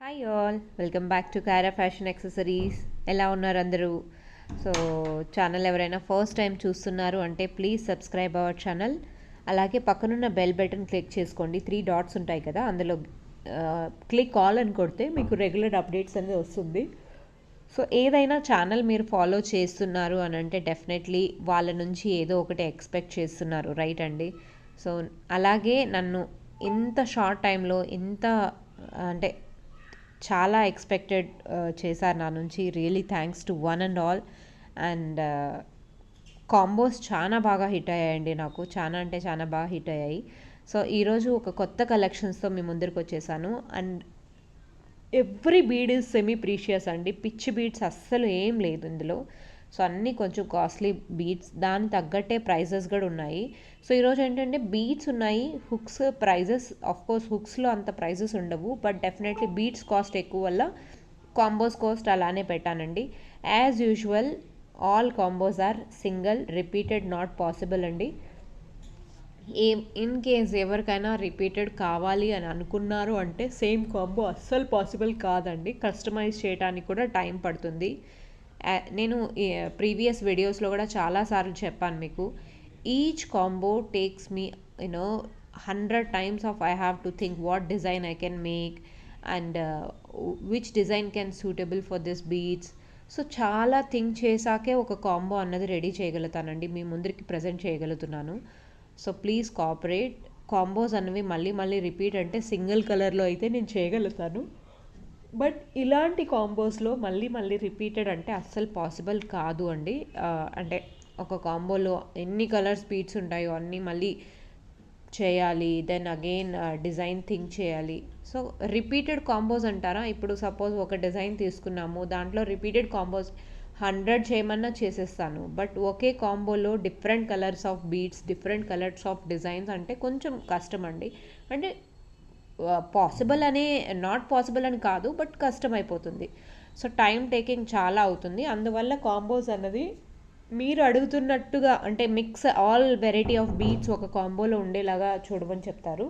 Hi all, welcome back to Kaira fashion accessories. ఎలా ఉన్నారు అందరూ? సో ఛానల్ ఎవరైనా ఫస్ట్ టైం చూస్తున్నారు అంటే ప్లీజ్ సబ్స్క్రైబ్ అవర్ ఛానల్. అలాగే పక్కనున్న బెల్ బటన్ క్లిక్ చేసుకోండి. 3 డాట్స్ ఉంటాయి కదా, అందులో క్లిక్ ఆల్ అని కొడితే మీకు రెగ్యులర్ అప్డేట్స్ అనేది వస్తుంది. సో ఏదైనా ఛానల్ మీరు ఫాలో చేస్తున్నారు అని అంటే డెఫినెట్లీ వాళ్ళ నుంచి ఏదో ఒకటి ఎక్స్పెక్ట్ చేస్తున్నారు, రైట్ అండి? సో అలాగే నన్ను ఇంత షార్ట్ టైంలో అంటే చాలా ఎక్స్పెక్టెడ్ చేశారు నా నుంచి. Really thanks to one and all. And combos చాలా బాగా హిట్ అయ్యాయండి, నాకు చాలా అంటే చాలా బాగా హిట్ అయ్యాయి. సో ఈరోజు ఒక కొత్త కలెక్షన్స్తో మీ ముందరికి వచ్చేసాను. And every bead is semi precious అండి, పిచ్చి బీడ్స్ అస్సలు ఏం లేదు ఇందులో. సో అన్నీ కొంచెం కాస్ట్లీ బీడ్స్, దానికి తగ్గట్టే ప్రైజెస్ కూడా ఉన్నాయి. సో ఈరోజు ఏంటంటే బీడ్స్ ఉన్నాయి, హుక్స్ ప్రైజెస్ ఆఫ్ కోర్స్ హుక్స్లో అంత ప్రైజెస్ ఉండవు, బట్ డెఫినెట్లీ బీడ్స్ కాస్ట్ ఎక్కువ వల్ల కాంబోస్ కాస్ట్ అలానే పెట్టానండి. As usual all combos are single, repeated not possible అండి. ఇన్ కేస్ ఎవరికైనా రిపీటెడ్ కావాలి అని అనుకున్నారు అంటే సేమ్ కాంబో అస్సలు పాసిబుల్ కాదండి, కస్టమైజ్ చేయడానికి కూడా టైం పడుతుంది. నేను ప్రీవియస్ వీడియోస్లో కూడా చాలాసార్లు చెప్పాను మీకు, each combo takes me 100 times of I have to think what design I can make and which design can suitable for this beads. So చాలా థింక్ చేశాకే ఒక కాంబో అన్నది రెడీ చేయగలుగుతానండి, మీ ముందరికి ప్రజెంట్ చేయగలుగుతున్నాను. So please cooperate. కాంబోస్ అనేవి మళ్ళీ మళ్ళీ repeat అంటే single కలర్లో అయితే నేను చేయగలుగుతాను, బట్ ఇలాంటి కాంబోస్లో మళ్ళీ మళ్ళీ రిపీటెడ్ అంటే అస్సలు పాసిబుల్ కాదు అండి. అంటే ఒక కాంబోలో ఎన్ని కలర్స్ బీడ్స్ ఉంటాయో అన్నీ మళ్ళీ చేయాలి, దెన్ అగైన్ డిజైన్ థింక్ చేయాలి. సో రిపీటెడ్ కాంబోస్ అంటారా, ఇప్పుడు సపోజ్ ఒక డిజైన్ తీసుకున్నాము, దాంట్లో రిపీటెడ్ కాంబోస్ 100 చేయమన్నా చేసేస్తాను, బట్ ఒకే కాంబోలో different colours of beads, different colours of designs అంటే కొంచెం కష్టం అండి. అంటే పాసిబుల్ అనే, నాట్ పాసిబుల్ అని కాదు, బట్ కష్టం అయిపోతుంది. సో టైం టేకింగ్ చాలా అవుతుంది. అందువల్ల కాంబోస్ అన్నది మీరు అడుగుతున్నట్టుగా అంటే mix all variety of beads ఒక కాంబోలో ఉండేలాగా చూడమని చెప్తారు.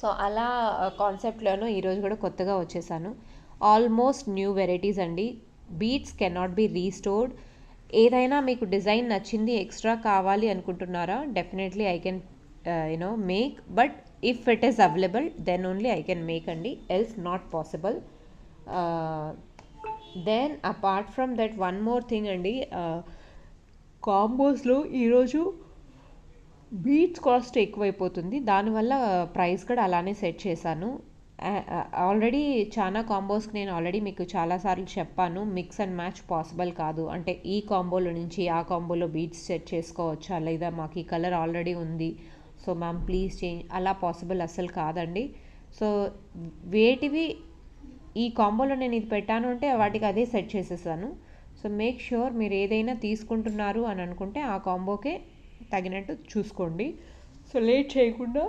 సో అలా కాన్సెప్ట్లోనూ ఈరోజు కూడా కొత్తగా వచ్చేసాను. ఆల్మోస్ట్ న్యూ వెరైటీస్ అండి. Beads can not be restored. ఏదైనా మీకు డిజైన్ నచ్చింది ఎక్స్ట్రా కావాలి అనుకుంటున్నారా, definitely I can make, but if it is available then only I can make అండి, else not possible. Then apart from that one more thing అండి, కాంబోస్లో ఈరోజు beads cost ఎక్కువైపోతుంది, దానివల్ల ప్రైస్ కూడా అలానే సెట్ చేశాను. ఆల్రెడీ చాలా కాంబోస్కి నేను ఆల్రెడీ మీకు చాలాసార్లు చెప్పాను, మిక్స్ అండ్ మ్యాచ్ పాసిబుల్ కాదు. అంటే ఈ కాంబోలో నుంచి ఆ కాంబోలో బీడ్స్ సెట్ చేసుకోవచ్చా, లేదా మాకు ఈ కలర్ ఆల్రెడీ ఉంది సో మ్యామ్ ప్లీజ్ చేంజ్, అలా పాసిబుల్ అస్సలు కాదండి. సో వేటివి ఈ కాంబోలో నేను ఇది పెట్టాను అంటే వాటికి అదే సెట్ చేసేసాను. సో మేక్ ష్యూర్ మీరు ఏదైనా తీసుకుంటున్నారు అని అనుకుంటే ఆ కాంబోకే తగినట్టు చూసుకోండి. సో లేట్ చేయకుండా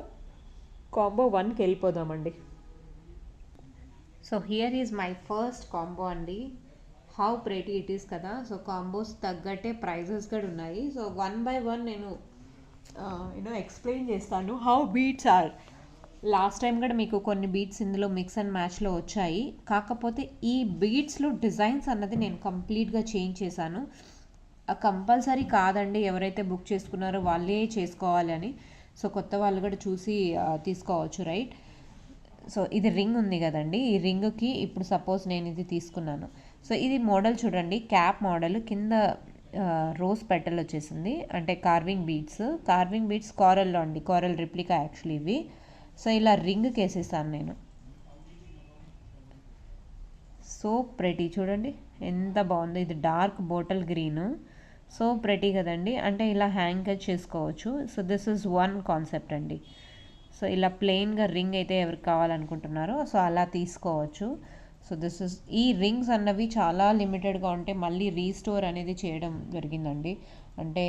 కాంబో 1కి వెళ్ళిపోదామండి. So here is my first combo అండి. హౌ ప్రెటీ ఇట్ ఈస్ కదా. సో కాంబోస్ తగ్గట్టే ప్రైజెస్ కూడా ఉన్నాయి. సో 1 by 1 నేను ఎక్స్ప్లెయిన్ చేస్తాను how beads are. Last time కూడా మీకు కొన్ని బీట్స్ ఇందులో మిక్స్ అండ్ మ్యాచ్లో వచ్చాయి, కాకపోతే ఈ బీట్స్లో డిజైన్స్ అన్నది నేను కంప్లీట్గా చేంజ్ చేశాను. కంపల్సరీ కాదండి, ఎవరైతే బుక్ చేసుకున్నారో వాళ్ళే చేసుకోవాలి అని. సో కొత్త వాళ్ళు కూడా చూసి తీసుకోవచ్చు, రైట్? సో ఇది రింగ్ ఉంది కదండి, ఈ రింగ్కి ఇప్పుడు సపోజ్ నేను ఇది తీసుకున్నాను. సో ఇది మోడల్ చూడండి, క్యాప్ మోడల్, కింద రోజ్ పెటల్ వచ్చేసింది, అంటే కార్వింగ్ బీడ్స్ కారల్లో అండి, కారల్ రిప్లికా యాక్చువల్లీ ఇవి. సో ఇలా రింగ్కి వేసేసాను నేను. సో ప్రెటీ చూడండి ఎంత బాగుందో, ఇది dark bottle green, so pretty కదండి. అంటే ఇలా హ్యాంగ్ చేసుకోవచ్చు. So this is one concept అండి. సో ఇలా ప్లెయిన్గా రింగ్ అయితే ఎవరికి కావాలనుకుంటున్నారో సో అలా తీసుకోవచ్చు. సో దిస్ ఇస్, ఈ రింగ్స్ అన్నవి చాలా లిమిటెడ్గా ఉంటే మళ్ళీ రీస్టోర్ అనేది చేయడం జరిగిందండి. అంటే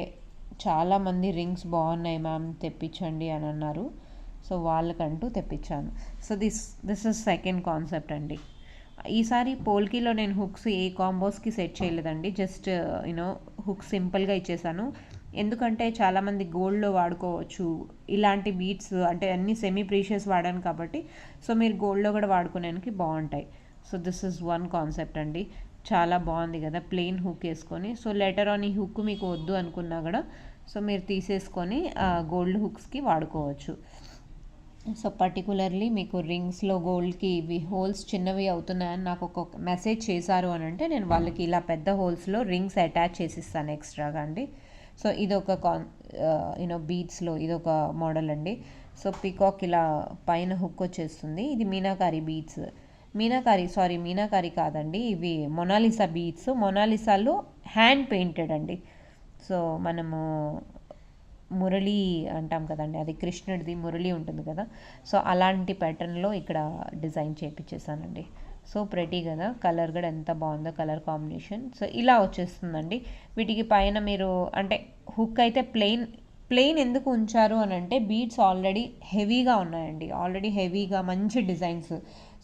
చాలామంది రింగ్స్ బాగున్నాయి మ్యామ్ తెప్పించండి అని అన్నారు, సో వాళ్ళకంటూ తెప్పించాను. So this is second concept అండి. ఈసారి పోల్కీలో నేను హుక్స్ ఏ కాంబోస్కి సెట్ చేయలేదండి, జస్ట్ హుక్స్ సింపుల్గా ఇచ్చేసాను. ఎందుకంటే చాలామంది గోల్డ్లో వాడుకోవచ్చు ఇలాంటి బీడ్స్, అంటే అన్ని సెమీ ప్రీషియస్ వాడాను కాబట్టి సో మీరు గోల్డ్లో కూడా వాడుకోవడానికి బాగుంటాయి. So this is one concept అండి. చాలా బాగుంది కదా, ప్లెయిన్ హుక్ వేసుకొని. సో లెటర్ ఆన్ ఈ హుక్ మీకు వద్దు అనుకున్నా కూడా సో మీరు తీసేసుకొని గోల్డ్ హుక్స్కి వాడుకోవచ్చు. సో పర్టికులర్లీ మీకు రింగ్స్లో గోల్డ్కి ఇవి హోల్స్ చిన్నవి అవుతున్నాయని నాకు ఒక మెసేజ్ చేశారు అని అంటే నేను వాళ్ళకి ఇలా పెద్ద హోల్స్లో రింగ్స్ అటాచ్ చేసిస్తాను ఎక్స్ట్రాగా అండి. సో ఇదొక బీడ్స్లో ఇదొక మోడల్ అండి. సో పీకాక్ ఇలా పైన హుక్ వచ్చేస్తుంది. ఇది మీనాకారి బీడ్స్, మీనాకారి కాదండి, ఇవి మొనాలిసా బీడ్స్. మొనాలిసాలో హ్యాండ్ పెయింటెడ్ అండి. సో మనము మురళి అంటాం కదండి, అది కృష్ణుడిది మురళి ఉంటుంది కదా, సో అలాంటి ప్యాటర్న్లో ఇక్కడ డిజైన్ చేయించేసానండి. సో ప్రెటీ కదా, కలర్ కూడా ఎంత బాగుందో కలర్ కాంబినేషన్. సో ఇలా వచ్చేస్తుందండి. వీటికి పైన మీరు అంటే హుక్ అయితే ప్లెయిన్ ఎందుకు ఉంచారు అని అంటే బీడ్స్ ఆల్రెడీ హెవీగా ఉన్నాయండి, ఆల్రెడీ హెవీగా మంచి డిజైన్స్.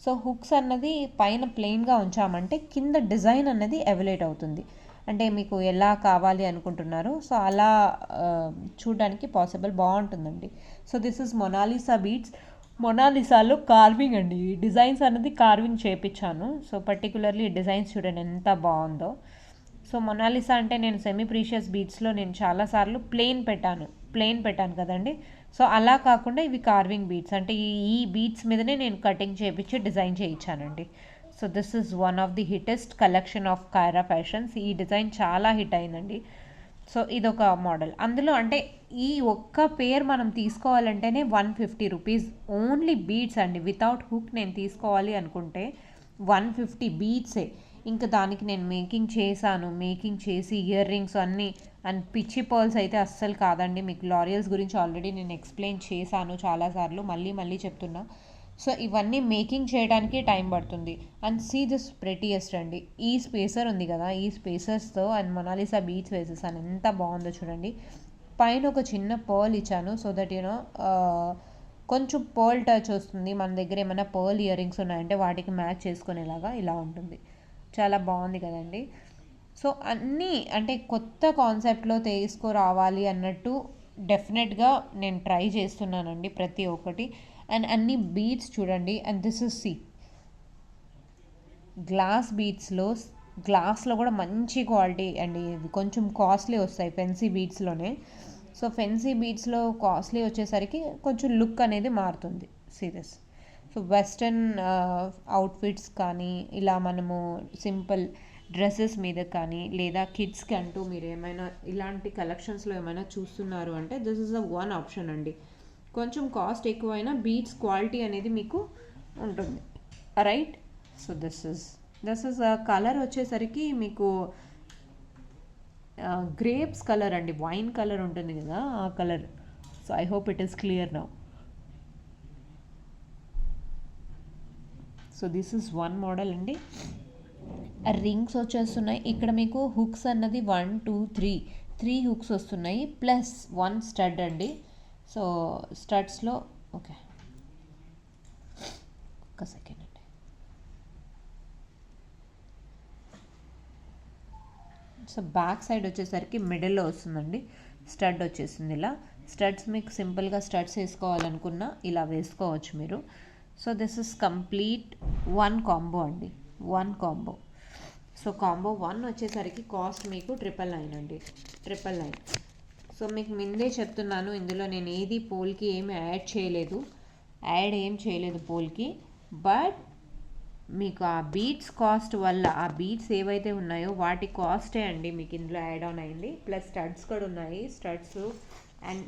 సో హుక్స్ అన్నది పైన ప్లెయిన్గా ఉంచామంటే కింద డిజైన్ అన్నది ఎవలేట్ అవుతుంది. అంటే మీకు ఎలా కావాలి అనుకుంటున్నారో సో అలా చూడడానికి పాసిబుల్ బాగుంటుందండి. So this is Mona Lisa beads. మొనాలిసాలో కార్వింగ్ అండి, డిజైన్స్ అనేది కార్వింగ్ చేయించాను. సో పర్టికులర్లీ డిజైన్స్ చూడండి ఎంత బాగుందో. సో మొనాలిసా అంటే నేను సెమీ ప్రీషియస్ బీడ్స్లో నేను చాలాసార్లు ప్లెయిన్ పెట్టాను కదండి. సో అలా కాకుండా ఇవి కార్వింగ్ బీడ్స్, అంటే ఈ బీడ్స్ మీదనే నేను కటింగ్ చేయించి డిజైన్ చేయించానండి. So this is one of the hittest collection of Kaira fashions. ఈ డిజైన్ చాలా హిట్ అయిందండి. సో ఇదొక మోడల్. అందులో అంటే ఈ ఒక్క పేర్ మనం తీసుకోవాలంటేనే 150 రూపీస్ ఓన్లీ బీడ్స్ అండి. వితౌట్ హుక్ నేను తీసుకోవాలి అనుకుంటే 150 బీడ్సే. ఇంకా దానికి నేను మేకింగ్ చేసి ఇయర్ రింగ్స్ అన్నీ అండ్ పిచ్చి పర్ల్స్ అయితే అస్సలు కాదండి. మీకు లారియల్స్ గురించి ఆల్రెడీ నేను ఎక్స్ప్లెయిన్ చేశాను చాలాసార్లు, మళ్ళీ చెప్తున్నా. సో ఇవన్నీ మేకింగ్ చేయడానికి టైం పడుతుంది. అండ్ సీ దిస్ ప్రెటియెస్ట్ అండి, ఈ స్పేసర్ ఉంది కదా, ఈ స్పేసర్స్తో అండ్ మొనాలిసా బీడ్స్ వేసేసాను. ఎంత బాగుందో చూడండి. పైన ఒక చిన్న పర్ల్ ఇచ్చాను సో దట్ కొంచెం పర్ల్ టచ్ వస్తుంది. మన దగ్గర ఏమైనా పర్ల్ ఇయర్ రింగ్స్ ఉన్నాయంటే వాటికి మ్యాచ్ చేసుకునేలాగా ఇలా ఉంటుంది. చాలా బాగుంది కదండి. సో అన్నీ అంటే కొత్త కాన్సెప్ట్లో తీసుకురావాలి అన్నట్టు డెఫినెట్గా నేను ట్రై చేస్తున్నానండి ప్రతి ఒక్కటి. అండ్ అన్ని బీడ్స్ చూడండి. అండ్ దిస్ ఇస్ గ్లాస్ బీడ్స్లో గ్లాస్లో కూడా మంచి క్వాలిటీ అండి. ఇవి కొంచెం కాస్ట్లీ వస్తాయి ఫెన్సీ బీడ్స్లోనే. సో ఫెన్సీ బీడ్స్లో కాస్ట్లీ వచ్చేసరికి కొంచెం లుక్ అనేది మారుతుంది. సీరియస్. సో వెస్ట్రన్ అవుట్ఫిట్స్ కానీ ఇలా మనము సింపుల్ డ్రెస్సెస్ మీద కానీ లేదా కిడ్స్కి అంటూ మీరు ఏమైనా ఇలాంటి కలెక్షన్స్లో ఏమైనా చూస్తున్నారు అంటే this is a one option అండి. కొంచెం కాస్ట్ ఎక్కువైనా బీడ్స్ క్వాలిటీ అనేది మీకు ఉంటుంది, right. So this is colour వచ్చేసరికి మీకు గ్రేప్స్ కలర్ అండి, వైన్ కలర్ ఉంటుంది కదా ఆ colour. So I hope it is clear now. So this is one model అండి. రింగ్స్ వచ్చేస్తున్నాయి ఇక్కడ మీకు. హుక్స్ అన్నది 1 2 3 హుక్స్ వస్తున్నాయి ప్లస్ 1 స్టడ్ అండి. సో స్టడ్స్లో ఓకే ఒక్క సెకండ్ అండి. సో బ్యాక్ సైడ్ వచ్చేసరికి మిడిల్లో వస్తుందండి, స్టడ్ వచ్చేసింది ఇలా. స్టడ్స్ మీకు సింపుల్గా స్టడ్స్ వేసుకోవాలనుకున్నా ఇలా వేసుకోవచ్చు మీరు. So this is complete one combo అండి, వన్ కాంబో. సో కాంబో 1 వచ్చేసరికి కాస్ట్ మీకు 999 అండి, 999. సో మీకు ముందే చెప్తున్నాను ఇందులో నేను ఏది పోల్కి ఏమి యాడ్ చేయలేదు పోల్కి. బట్ మీకు ఆ బీడ్స్ కాస్ట్ వల్ల ఆ బీడ్స్ ఏవైతే ఉన్నాయో వాటి కాస్టే అండి మీకు ఇందులో యాడ్ ఆన్ అయింది. ప్లస్ స్టడ్స్ కూడా ఉన్నాయి, స్టడ్స్. అండ్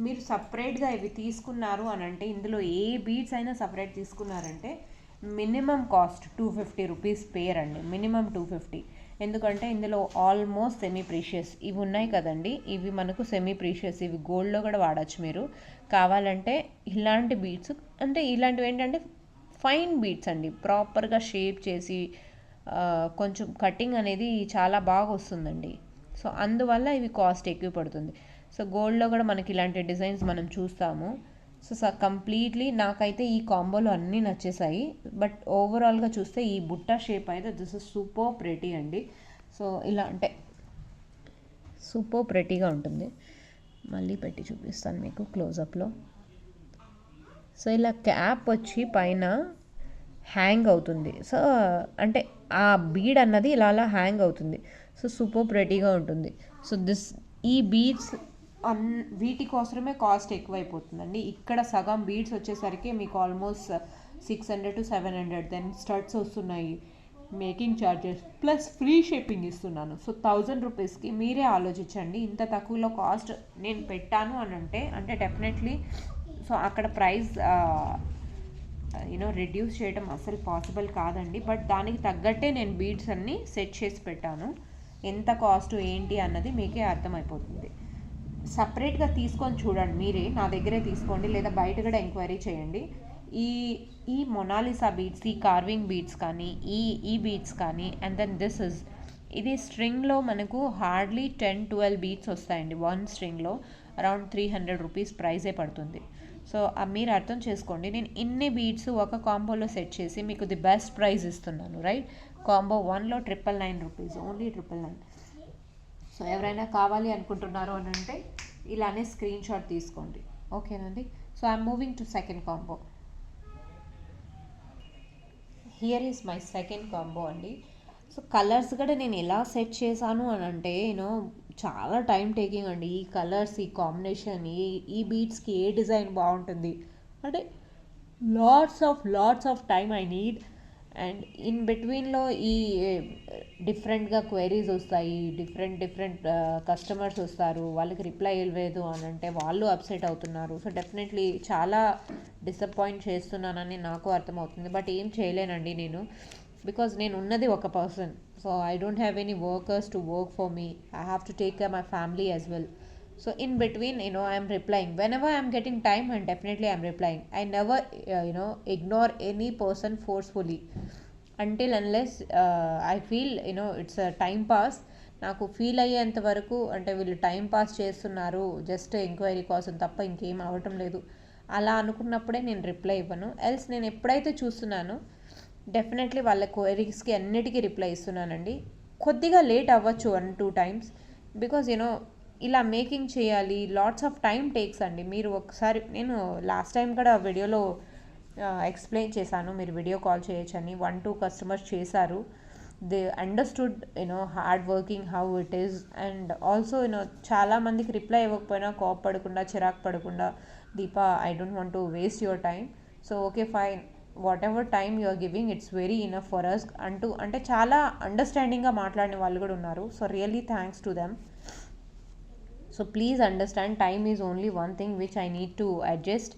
మీరు సపరేట్గా ఇవి తీసుకున్నారు అని అంటే ఇందులో ఏ బీడ్స్ అయినా సపరేట్ తీసుకున్నారంటే మినిమం కాస్ట్ 250 రూపీస్ పేర్ అండి, మినిమం 250. ఎందుకంటే ఇందులో ఆల్మోస్ట్ సెమీ ప్రీషియస్ ఇవి ఉన్నాయి కదండి, ఇవి మనకు సెమీ ప్రీషియస్, ఇవి గోల్డ్లో కూడా వాడచ్చు మీరు కావాలంటే. ఇలాంటి బీడ్స్ అంటే ఇలాంటివి ఏంటంటే ఫైన్ బీడ్స్ అండి, ప్రాపర్గా షేప్ చేసి కొంచెం కటింగ్ అనేది చాలా బాగా వస్తుందండి. సో అందువల్ల ఇవి కాస్ట్ ఎక్కువ పడుతుంది. సో గోల్డ్లో కూడా మనకి ఇలాంటి డిజైన్స్ మనం చూస్తాము. సో కంప్లీట్లీ నాకైతే ఈ కాంబోలో అన్నీ నచ్చేసాయి. బట్ ఓవరాల్గా చూస్తే ఈ బుట్ట షేప్ అయితే దిస్ ఇస్ సూపర్ ప్రెటీ అండి. సో ఇలా అంటే సూపర్ ప్రెటీగా ఉంటుంది. మళ్ళీ పెట్టి చూపిస్తాను మీకు క్లోజప్లో. సో ఇలా క్యాప్ వచ్చి పైన హ్యాంగ్ అవుతుంది. సో అంటే ఆ బీడ్ అన్నది ఇలా అలా హ్యాంగ్ అవుతుంది. సో సూపర్ ప్రెటీగా ఉంటుంది. సో ఈ బీడ్స్ వీటి కోసమే కాస్ట్ ఎక్కువైపోతుందండి. ఇక్కడ సగం బీడ్స్ వచ్చేసరికి మీకు ఆల్మోస్ట్ 600 to 700. దెన్ స్టడ్స్ వస్తున్నాయి, making charges plus free shipping ఇస్తున్నాను. సో 1000 రూపీస్కి మీరే ఆలోచించండి. ఇంత తక్కువలో కాస్ట్ నేను పెట్టాను అని అంటే డెఫినెట్లీ సో అక్కడ ప్రైస్ రెడ్యూస్ చేయడం అసలు పాసిబుల్ కాదండి. బట్ దానికి తగ్గట్టే నేను బీడ్స్ అన్నీ సెట్ చేసి పెట్టాను. ఎంత కాస్ట్ ఏంటి అన్నది మీకే అర్థమైపోతుంది. సపరేట్గా తీసుకొని చూడండి, మీరే నా దగ్గరే తీసుకోండి లేదా బయట కూడా ఎంక్వైరీ చేయండి. ఈ మొనాలిసా బీడ్స్, ఈ కార్వింగ్ బీడ్స్ కానీ ఈ బీడ్స్ కానీ అండ్ దెన్ ఇది స్ట్రింగ్లో మనకు హార్డ్లీ 10-12 బీడ్స్ వస్తాయండి. వన్ స్ట్రింగ్లో అరౌండ్ 300 రూపీస్ ప్రైజే పడుతుంది. సో మీరు అర్థం చేసుకోండి, నేను ఇన్ని బీడ్స్ ఒక కాంబోలో సెట్ చేసి మీకు ది బెస్ట్ ప్రైస్ ఇస్తున్నాను, రైట్? కాంబో 1లో 999 రూపీస్, ఓన్లీ 999. సో ఎవరైనా కావాలి అనుకుంటున్నారు అని అంటే ఇలానే స్క్రీన్ షాట్ తీసుకోండి, ఓకేనండి? So I'm moving to second combo. Here is my second combo అండి. సో కలర్స్ కూడా నేను ఎలా సెట్ చేశాను అని అంటే చాలా టైం టేకింగ్ అండి. ఈ కలర్స్, ఈ కాంబినేషన్, ఈ బీడ్స్కి ఏ డిజైన్ బాగుంటుంది అంటే lots of time I need. And in బిట్వీన్లో ఈ డిఫరెంట్గా క్వైరీస్ వస్తాయి, డిఫరెంట్ కస్టమర్స్ వస్తారు, వాళ్ళకి రిప్లై ఇవ్వలేదు అని అంటే వాళ్ళు అప్సెట్ అవుతున్నారు. సో డెఫినెట్లీ చాలా డిసప్పాయింట్ చేస్తున్నానని నాకు అర్థమవుతుంది. బట్ ఏం చేయలేనండి నేను, బికాజ్ నేను ఉన్నది ఒక person. So I don't have any workers to work for me. I have to take care my family as well. So in between, I am replying whenever I am getting time, and definitely I am replying. I never ignore any person forcefully until unless I feel it's a time pass. నాకు feel అయ్యేంత వరకు అంటే వీళ్ళు time pass చేస్తున్నారు, just enquiry కోసం తప్ప ఇంకేం అవ్వటం లేదు అలా అనుకున్నప్పుడే నేను రిప్లై ఇవ్వను. ఎల్స్ నేను ఎప్పుడైతే చూస్తున్నానో డెఫినెట్లీ వాళ్ళ క్వైరీస్కి అన్నిటికీ రిప్లై ఇస్తున్నానండి. కొద్దిగా లేట్ అవ్వచ్చు 1-2 times, బికాజ్ ఇలా మేకింగ్ చేయాలి, లాట్స్ ఆఫ్ టైం టేక్స్ అండి. మీరు ఒకసారి, నేను లాస్ట్ టైం కూడా వీడియోలో ఎక్స్ప్లెయిన్ చేశాను, మీరు వీడియో కాల్ చేయొచ్చని. 1-2 కస్టమర్స్ చేశారు. They understood hard working how it is. And also చాలామందికి రిప్లై ఇవ్వకపోయినా కోప పడకుండా, చిరాకు పడకుండా, Deepa I don't want to waste your time, so okay fine, whatever time you are giving it's very enough for us అంటే చాలా అండర్స్టాండింగ్గా మాట్లాడిన వాళ్ళు కూడా ఉన్నారు. So really thanks to them. So please understand, time is only one thing which I need to adjust.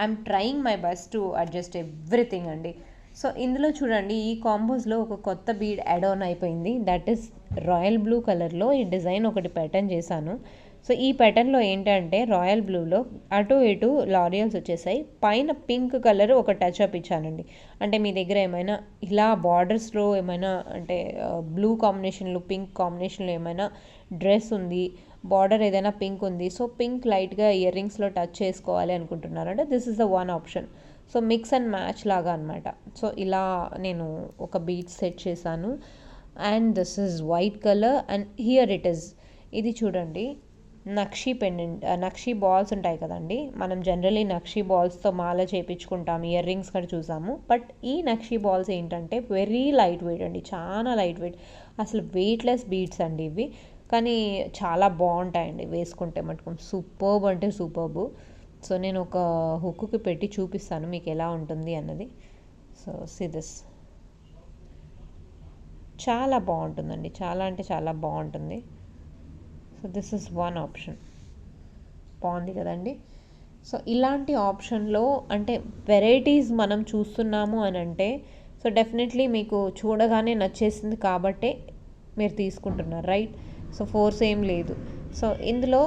I'm trying my best to adjust everything అండి. So ఇందులో చూడండి, ఈ కాంబోస్లో ఒక కొత్త బీడ్ యాడ్ ఆన్ అయిపోయింది. దట్ ఈస్ రాయల్ బ్లూ కలర్లో ఈ design ఒకటి ప్యాటర్న్ చేశాను. సో ఈ ప్యాటర్న్లో ఏంటంటే రాయల్ బ్లూలో అటు ఇటు లారియల్స్ వచ్చేసాయి, పైన పింక్ కలర్ ఒక టచ్ అప్ ఇచ్చానండి. అంటే మీ దగ్గర ఏమైనా ఇలా బార్డర్స్లో ఏమైనా అంటే బ్లూ కాంబినేషన్లో పింక్ కాంబినేషన్లో ఏమైనా డ్రెస్ ఉంది, బార్డర్ ఏదైనా పింక్ ఉంది, సో పింక్ లైట్గా ఇయర్ రింగ్స్లో టచ్ చేసుకోవాలి అనుకుంటున్నారంటే this is the one option. So mix and match లాగా అనమాట. సో ఇలా నేను ఒక బీట్ సెట్ చేశాను. And this is white colour and here it is. ఇది చూడండి, నక్షీ పెండెంట్, నక్షీ బాల్స్ ఉంటాయి కదండి, మనం జనరలీ నక్షీ బాల్స్తో మాల చేయించుకుంటాం, ఇయర్ రింగ్స్ కూడా చూసాము. బట్ ఈ నక్షీ బాల్స్ ఏంటంటే వెరీ లైట్ వెయిట్ అండి, చాలా లైట్ వెయిట్, అసలు వెయిట్లెస్ బీడ్స్ అండి ఇవి. కానీ చాలా బాగుంటాయండి వేసుకుంటే మటుకు, సూపర్బ్ అంటే సూపర్బ్. సో నేను ఒక హుక్కి పెట్టి చూపిస్తాను మీకు ఎలా ఉంటుంది అన్నది. సో సీ దిస్, చాలా బాగుంటుందండి, చాలా అంటే చాలా బాగుంటుంది. So this is one option, బాగుంది కదండి. సో ఇలాంటి ఆప్షన్లో అంటే వెరైటీస్ మనం చూస్తున్నాము అని అంటే సో డెఫినెట్లీ మీకు చూడగానే నచ్చేసింది కాబట్టే మీరు తీసుకుంటున్నారు, రైట్? సో ఫోర్స్ ఏం లేదు. సో ఇందులో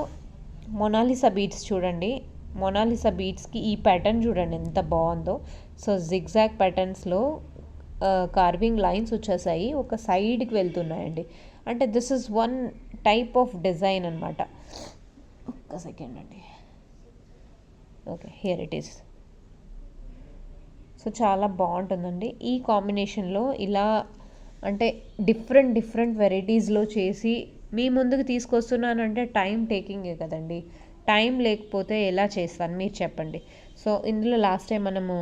మొనాలిసా బీడ్స్ చూడండి, మొనాలిసా బీడ్స్కి ఈ ప్యాటర్న్ చూడండి ఎంత బాగుందో. సో జిగ్జాగ్ ప్యాటర్న్స్లో కార్వింగ్ లైన్స్ వచ్చేసాయి, ఒక సైడ్కి వెళ్తున్నాయండి. అంటే this is one type of design అనమాట. ఒక్క సెకండ్ అండి, okay here it is. So చాలా బాగుంటుందండి ఈ కాంబినేషన్లో. ఇలా అంటే డిఫరెంట్ వెరైటీస్లో చేసి మీ ముందుకు తీసుకొస్తున్నానంటే టైం టేకింగే కదండి. టైం లేకపోతే ఎలా చేస్తాను మీరు చెప్పండి. సో ఇందులో లాస్ట్ టైం మనము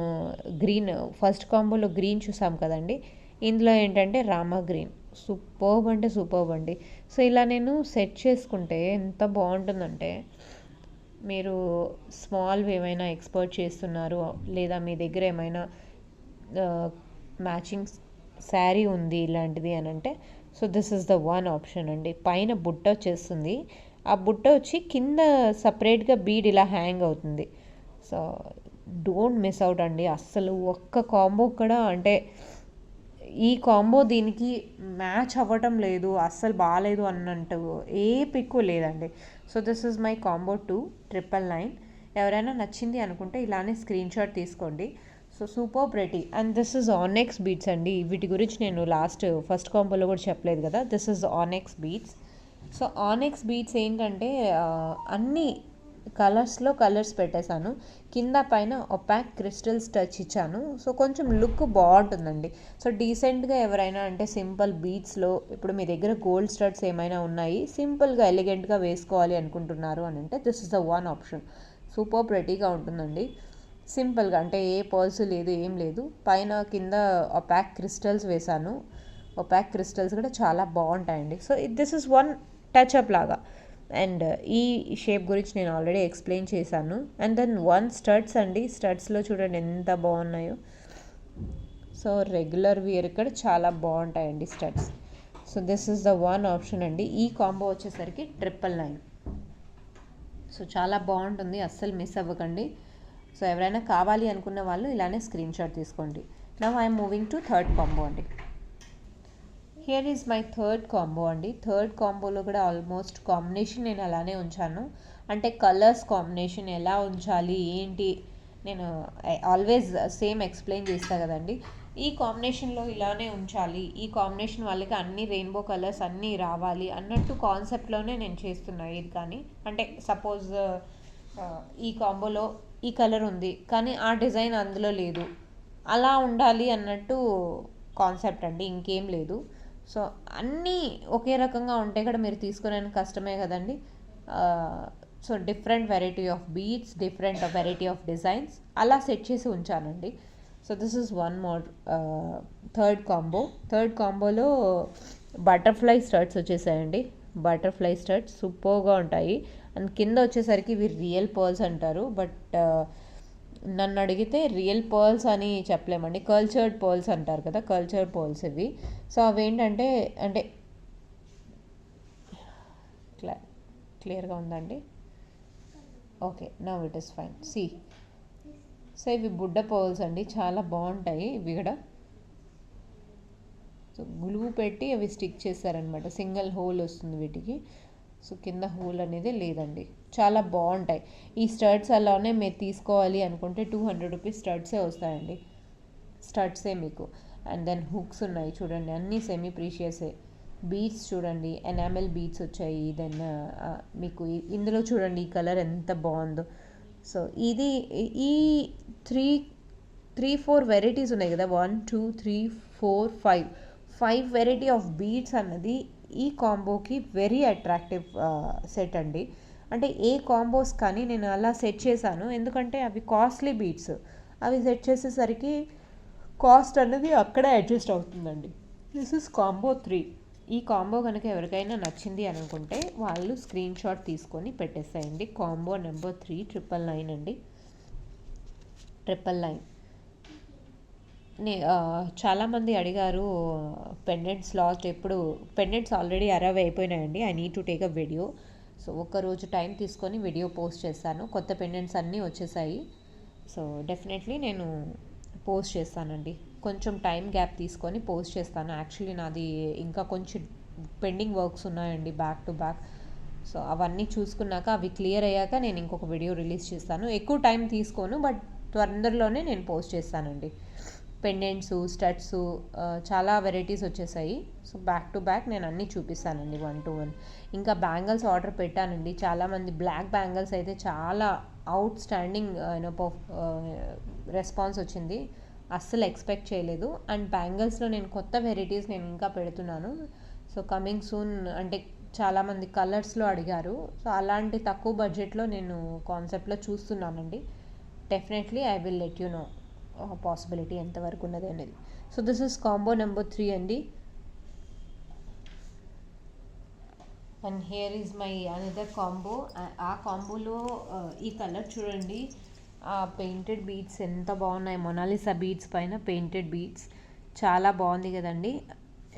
గ్రీన్ ఫస్ట్ కాంబోలో గ్రీన్ చూసాం కదండి. ఇందులో ఏంటంటే రామా గ్రీన్ సూపర్బ్ అంటే సూపర్బ్ అండి. సో ఇలా నేను సెట్ చేసుకుంటే ఎంత బాగుంటుందంటే, మీరు స్మాల్వి ఏమైనా ఎక్స్‌పోర్ట్ చేస్తున్నారు లేదా మీ దగ్గర ఏమైనా మ్యాచింగ్ శారీ ఉంది ఇలాంటిది అని అంటే, so this is the one option అండి. పైన బుట్ట వచ్చేస్తుంది, ఆ బుట్ట వచ్చి కింద సపరేట్గా బీడ్ ఇలా హ్యాంగ్ అవుతుంది. సో డోంట్ మిస్ అవుట్ అండి అస్సలు. ఒక్క కాంబో కూడా అంటే ఈ కాంబో దీనికి మ్యాచ్ అవ్వటం లేదు, అస్సలు బాగాలేదు అన్నట్టు ఏ పిక్కు లేదండి. So this is my combo 2 999. ఎవరైనా నచ్చింది అనుకుంటే ఇలానే స్క్రీన్ షాట్ తీసుకోండి. So super pretty and this is ఆనెక్స్ beats అండి. వీటి గురించి నేను ఫస్ట్ కాంబోలో కూడా చెప్పలేదు కదా. This is ఆనెక్స్ beats. So ఆనెక్స్ beats ఏంటంటే అన్ని కలర్స్లో కలర్స్ పెట్టేశాను, కింద పైన ఒపాక్ క్రిస్టల్స్ టచ్ ఇచ్చాను. సో కొంచెం లుక్ బాగుంటుందండి. సో డీసెంట్గా ఎవరైనా అంటే సింపుల్ బీట్స్లో, ఇప్పుడు మీ దగ్గర గోల్డ్ స్టడ్స్ ఏమైనా ఉన్నాయి, సింపుల్గా ఎలిగెంట్గా వేసుకోవాలి అనుకుంటున్నారు అని అంటే this is the one option. Super ప్రెటీగా ఉంటుందండి. సింపుల్గా అంటే ఏ పర్స్ లేదు, ఏం లేదు. పైన కింద ఒపాక్ క్రిస్టల్స్ వేశాను. ఒపాక్ క్రిస్టల్స్ కూడా చాలా బాగుంటాయండి. So this is one touch up లాగా. అండ్ ఈ షేప్ గురించి నేను ఆల్రెడీ ఎక్స్ప్లెయిన్ చేశాను. అండ్ దెన్ వన్ స్టడ్స్ అండి. స్టడ్స్లో చూడండి ఎంత బాగున్నాయో. సో రెగ్యులర్ వేర్ ఇక్కడ చాలా బాగుంటాయండి studs. So this is the one option అండి. ఈ కాంబో వచ్చేసరికి 999. సో చాలా బాగుంటుంది, అస్సలు మిస్ అవ్వకండి. సో ఎవరైనా కావాలి అనుకున్న వాళ్ళు ఇలానే స్క్రీన్ షాట్ తీసుకోండి. Now I'm moving to third combo అండి. Here is my third combo అండి. థర్డ్ కాంబోలో కూడా ఆల్మోస్ట్ కాంబినేషన్ నేను అలానే ఉంచాను. అంటే కలర్స్ కాంబినేషన్ ఎలా ఉంచాలి ఏంటి, నేను ఆల్వేస్ సేమ్ ఎక్స్ప్లెయిన్ చేస్తా కదండి. ఈ కాంబినేషన్లో ఇలానే ఉంచాలి, ఈ కాంబినేషన్ వాళ్ళకి అన్ని రెయిన్బో కలర్స్ అన్నీ రావాలి అన్నట్టు కాన్సెప్ట్లోనే నేను చేస్తున్నా. ఇది కానీ అంటే సపోజ్ ఈ కాంబోలో ఈ కలర్ ఉంది కానీ ఆ డిజైన్ అందులో లేదు, అలా ఉండాలి అన్నట్టు కాన్సెప్ట్ అండి, ఇంకేం లేదు. సో అన్నీ ఒకే రకంగా ఉంటే కూడా మీరు తీసుకునే కష్టమే కదండి. So different variety of beads, different variety of designs అలా సెట్ చేసి ఉంచానండి. So this is one more third combo. Third కాంబోలో బటర్ఫ్లై స్టడ్స్ వచ్చేసాయండి. బటర్ఫ్లై స్టడ్స్ సూపర్గా ఉంటాయి. అండ్ కింద వచ్చేసరికి ఇవి రియల్ పర్ల్స్ అంటారు, బట్ నన్ను అడిగితే రియల్ పర్ల్స్ అని చెప్పలేమండి, కల్చర్డ్ పర్ల్స్ అంటారు కదా, కల్చర్డ్ పర్ల్స్ ఇవి. సో అవేంటంటే అంటే క్లియర్గా ఉందండి. Okay, now it is fine. C, so ఇవి బుడ్డ పర్ల్స్ అండి, చాలా బాగుంటాయి ఇవి కూడా. సో గ్లూ పెట్టి అవి స్టిక్ చేస్తారనమాట, సింగిల్ హోల్ వస్తుంది వీటికి. సో కింద హోల్ అనేది లేదండి, చాలా బాగుంటాయి ఈ స్టడ్స్. అలానే మీరు తీసుకోవాలి అనుకుంటే 200 రూపీస్ స్టడ్సే వస్తాయండి, స్టడ్సే మీకు. అండ్ దెన్ హుక్స్ ఉన్నాయి చూడండి, అన్నీ సెమీ ప్రీషియసే. బీడ్స్ చూడండి, ఎనామెల్ బీడ్స్ వచ్చాయి. దెన్ మీకు ఇందులో చూడండి ఈ కలర్ ఎంత బాగుందో. సో ఇది ఈ 3-4 వెరైటీస్ ఉన్నాయి కదా, 1 2 3 4 5 వెరైటీ ఆఫ్ బీడ్స్ అన్నది ఈ కాంబోకి వెరీ అట్రాక్టివ్ సెట్ అండి. అంటే ఏ కాంబోస్ కానీ నేను అలా సెట్ చేశాను, ఎందుకంటే అవి కాస్ట్లీ బీడ్స్, అవి సెట్ చేసేసరికి కాస్ట్ అనేది అక్కడే అడ్జస్ట్ అవుతుందండి. This is combo 3. ఈ కాంబో కనుక ఎవరికైనా నచ్చింది అనుకుంటే వాళ్ళు స్క్రీన్ షాట్ తీసుకొని పెట్టేసేయండి. కాంబో నెంబర్ 3 999 అండి. 999. చాలామంది అడిగారు పెండెంట్స్ లాస్ట్ ఎప్పుడు. పెండెంట్స్ ఆల్రెడీ అరైవ్ అయిపోయినాయండి. I need to take a video. So ఒక్కరోజు టైం తీసుకొని వీడియో పోస్ట్ చేస్తాను. కొత్త పెండెంట్స్ అన్నీ వచ్చేసాయి. సో డెఫినెట్లీ నేను పోస్ట్ చేస్తానండి. కొంచెం టైం గ్యాప్ తీసుకొని పోస్ట్ చేస్తాను. యాక్చువల్లీ నాది ఇంకా కొంచెం పెండింగ్ వర్క్స్ ఉన్నాయండి బ్యాక్ టు బ్యాక్. సో అవన్నీ చూసుకున్నాక అవి క్లియర్ అయ్యాక నేను ఇంకొక వీడియో రిలీజ్ చేస్తాను. ఎక్కువ టైం తీసుకోను, బట్ తొందరలోనే నేను పోస్ట్ చేస్తానండి. పెండెంట్స్, స్టడ్స్ చాలా వెరైటీస్ వచ్చేసాయి. సో బ్యాక్ టు బ్యాక్ నేను అన్నీ చూపిస్తానండి 1 to 1. ఇంకా బ్యాంగిల్స్ ఆర్డర్ పెట్టానండి. చాలామంది బ్లాక్ బ్యాంగిల్స్ అయితే చాలా అవుట్ స్టాండింగ్ రెస్పాన్స్ వచ్చింది, అస్సలు ఎక్స్పెక్ట్ చేయలేదు. అండ్ బ్యాంగిల్స్లో నేను కొత్త వెరైటీస్ నేను ఇంకా పెడుతున్నాను. సో కమింగ్ సూన్ అంటే చాలామంది కలర్స్లో అడిగారు. సో అలాంటి తక్కువ బడ్జెట్లో నేను కాన్సెప్ట్లో చూస్తున్నానండి. Definitely I will let you know possibility ఎంతవరకు ఉన్నది అనేది. So this is combo number 3 అండి. And here is my another combo. ఆ కాంబోలో ఈ కలర్ చూడండి, పెయింటెడ్ బీడ్స్ ఎంత బాగున్నాయి, మొనాలిసా బీడ్స్ పైన పెయింటెడ్ బీడ్స్ చాలా బాగుంది కదండి.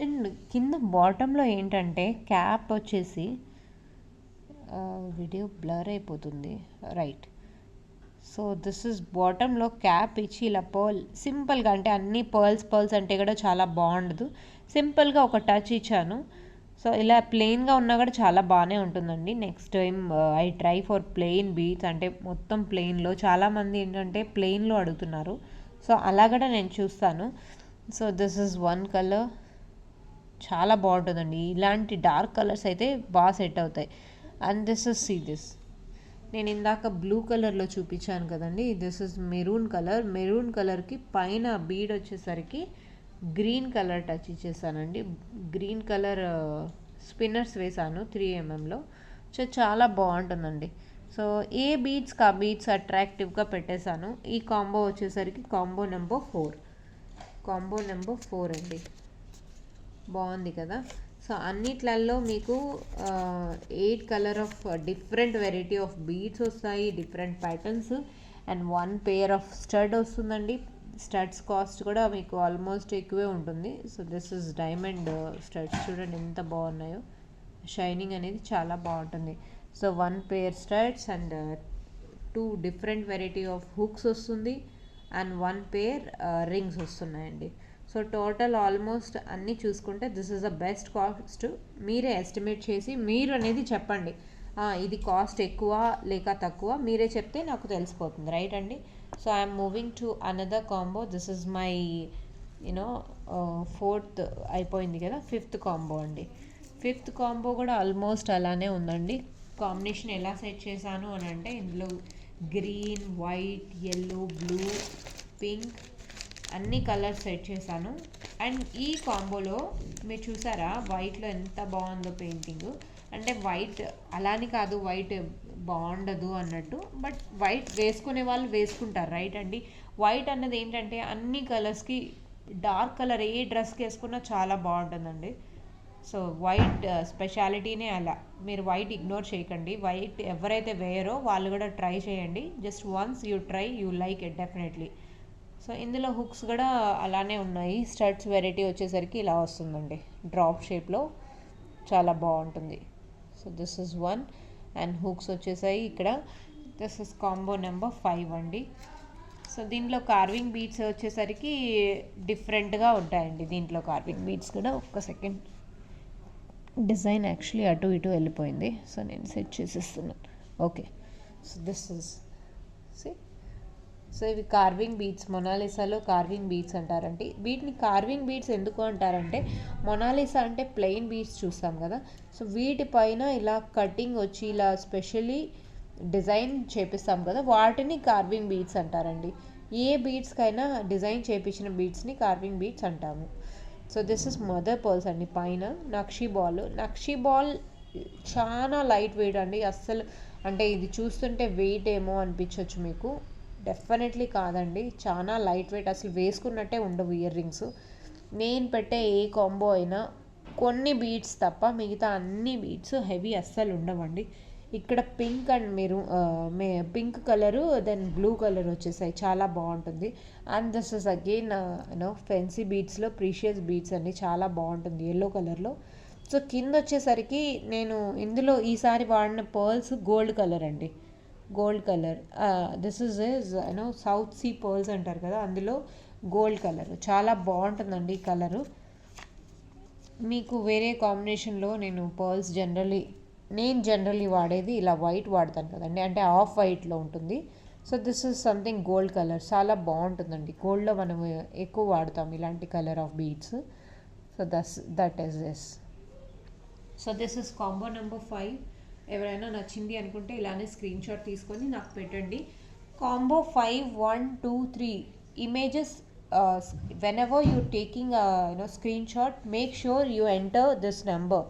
అండ్ కింద బాటంలో ఏంటంటే క్యాప్ వచ్చేసి వీడియో బ్లర్ అయిపోతుంది, రైట్. సో దిస్ ఇస్ బాటంలో క్యాప్ ఇచ్చి ఇలా పర్ల్ సింపుల్గా, అంటే అన్ని పర్ల్స్ అంటే కూడా చాలా బాగుండదు, సింపుల్గా ఒక టచ్ ఇచ్చాను. సో ఇలా ప్లెయిన్గా ఉన్నా కూడా చాలా బాగానే ఉంటుందండి. Next time I try for plain beads, అంటే మొత్తం ప్లెయిన్లో. చాలామంది ఏంటంటే ప్లెయిన్లో అడుగుతున్నారు, సో అలా కూడా నేను చూస్తాను. So this is one colour, చాలా బాగుంటుందండి. ఇలాంటి డార్క్ కలర్స్ అయితే బాగా సెట్ అవుతాయి. And this is see this, నేను ఇందాక బ్లూ కలర్లో చూపించాను కదండి, this is maroon colour. Maroon కలర్కి పైన బీడ్ వచ్చేసరికి గ్రీన్ కలర్ టచ్ ఇచ్చేసానండి. గ్రీన్ కలర్ స్పిన్నర్స్ వేసాను 3 mm. సో చాలా బాగుంటుందండి. సో ఏ బీడ్స్కి ఆ బీడ్స్ అట్రాక్టివ్గా పెట్టేశాను. ఈ కాంబో వచ్చేసరికి కాంబో నెంబర్ 4. కాంబో నెంబర్ 4 అండి, బాగుంది కదా. సో అన్నిట్లలో మీకు 8 colour of different variety of beads వస్తాయి, different patterns. And 1 pair of stud వస్తుందండి. స్టడ్స్ కాస్ట్ కూడా మీకు ఆల్మోస్ట్ ఎక్కువే ఉంటుంది. So this is diamond studs, చూడండి ఎంత బాగున్నాయో, షైనింగ్ అనేది చాలా బాగుంటుంది. So 1 pair studs and 2 different variety of hooks వస్తుంది అండ్ 1 pair రింగ్స్ వస్తున్నాయండి. సో టోటల్ ఆల్మోస్ట్ అన్నీ చూసుకుంటే this is the best cost. మీరే ఎస్టిమేట్ చేసి మీరు అనేది చెప్పండి, ఇది కాస్ట్ ఎక్కువ లేక తక్కువ, మీరే చెప్తే నాకు తెలిసిపోతుంది, రైట్ అండి. So I'm moving to another combo. This is my you know 4th అయిపోయింది కదా, 5th కాంబో అండి. 5th కాంబో కూడా ఆల్మోస్ట్ అలానే ఉందండి. కాంబినేషన్ ఎలా సెట్ చేశాను అని అంటే, ఇందులో green, white, yellow, blue, pink అన్ని కలర్స్ సెట్ చేశాను. అండ్ ఈ కాంబోలో మీరు చూసారా వైట్లో ఎంత బాగుందో పెయింటింగ్. అంటే వైట్ అలాని కాదు వైట్ బాగుండదు అన్నట్టు, బట్ వైట్ వేసుకునే వాళ్ళు వేసుకుంటారు, రైట్ అండి. వైట్ అన్నది ఏంటంటే అన్ని కలర్స్కి, డార్క్ కలర్ ఏ డ్రెస్కి వేసుకున్నా చాలా బాగుంటుందండి. సో వైట్ స్పెషాలిటీనే అలా, మీరు వైట్ ఇగ్నోర్ చేయకండి. వైట్ ఎవరైతే వేయరో వాళ్ళు కూడా ట్రై చేయండి. Just once you try, you like it definitely. So ఇందులో హుక్స్ కూడా అలానే ఉన్నాయి. స్టడ్స్ వెరైటీ వచ్చేసరికి ఇలా వస్తుందండి, డ్రాప్ షేప్లో, చాలా బాగుంటుంది. So this is 1 and hooks వచ్చేసాయి ఇక్కడ. దిస్ ఇస్ కాంబో నెంబర్ 5 అండి. సో దీంట్లో కార్వింగ్ బీడ్స్ వచ్చేసరికి డిఫరెంట్గా ఉంటాయండి. దీంట్లో కార్వింగ్ బీడ్స్ కూడా, ఒక్క సెకండ్, డిజైన్ యాక్చువల్లీ అటు ఇటు వెళ్ళిపోయింది, సో నేను సెట్ చేసేస్తున్నాను. Okay, so this is C. So ఇవి కార్వింగ్ బీడ్స్, మొనాలిసాలో కార్వింగ్ బీడ్స్ అంటారండి. వీటిని కార్వింగ్ బీడ్స్ ఎందుకు అంటారంటే, మొనాలిసా అంటే ప్లెయిన్ బీడ్స్ చూస్తాం కదా, సో వీటిపైన ఇలా కటింగ్ వచ్చి ఇలా స్పెషల్లీ డిజైన్ చేపిస్తాం కదా, వాటిని కార్వింగ్ బీడ్స్ అంటారండి. ఏ బీడ్స్కైనా డిజైన్ చేపించిన బీడ్స్ని కార్వింగ్ బీడ్స్ అంటాము. So this is mother pearls అండి. పైన నక్షీ బాల్ చాలా లైట్ వెయిట్ అండి. అస్సలు అంటే ఇది చూస్తుంటే వెయిట్ ఏమో అనిపించవచ్చు మీకు, డెఫినెట్లీ కాదండి, చాలా లైట్ వెయిట్, అసలు వేసుకున్నట్టే ఉండవు ఇయర్ రింగ్స్. నేను పెట్టే ఏ కాంబో అయినా కొన్ని బీడ్స్ తప్ప మిగతా అన్ని బీడ్స్ హెవీ అస్సలు ఉండవండి. ఇక్కడ పింక్ అండ్ మీరు pink colour then blue colour వచ్చేసాయి, చాలా బాగుంటుంది. And this is again fancy బీడ్స్లో ప్రీషియస్ బీడ్స్ అండి, చాలా బాగుంటుంది ఎల్లో కలర్లో. సో కింద వచ్చేసరికి నేను ఇందులో ఈసారి వాడిన పర్ల్స్ గోల్డ్ కలర్ అండి, gold colour. This is south sea pearls అంటారు కదా, అందులో గోల్డ్ కలర్ చాలా బాగుంటుందండి ఈ కలరు. మీకు వేరే కాంబినేషన్లో నేను పర్ల్స్ జనరలీ వాడేది ఇలా వైట్ వాడతాను కదండి, అంటే ఆఫ్ వైట్లో ఉంటుంది. So this is something gold colour, చాలా బాగుంటుందండి. గోల్డ్లో మనం ఎక్కువ వాడతాం ఇలాంటి colour of beads. So that is this. So this is combo number 5. ఎవరైనా నచ్చింది అనుకుంటే ఇలానే స్క్రీన్ షాట్ తీసుకొని నాకు పెట్టండి. Combo 5, 1, 2, 3 images. Whenever you're taking a screenshot, make sure you enter this number.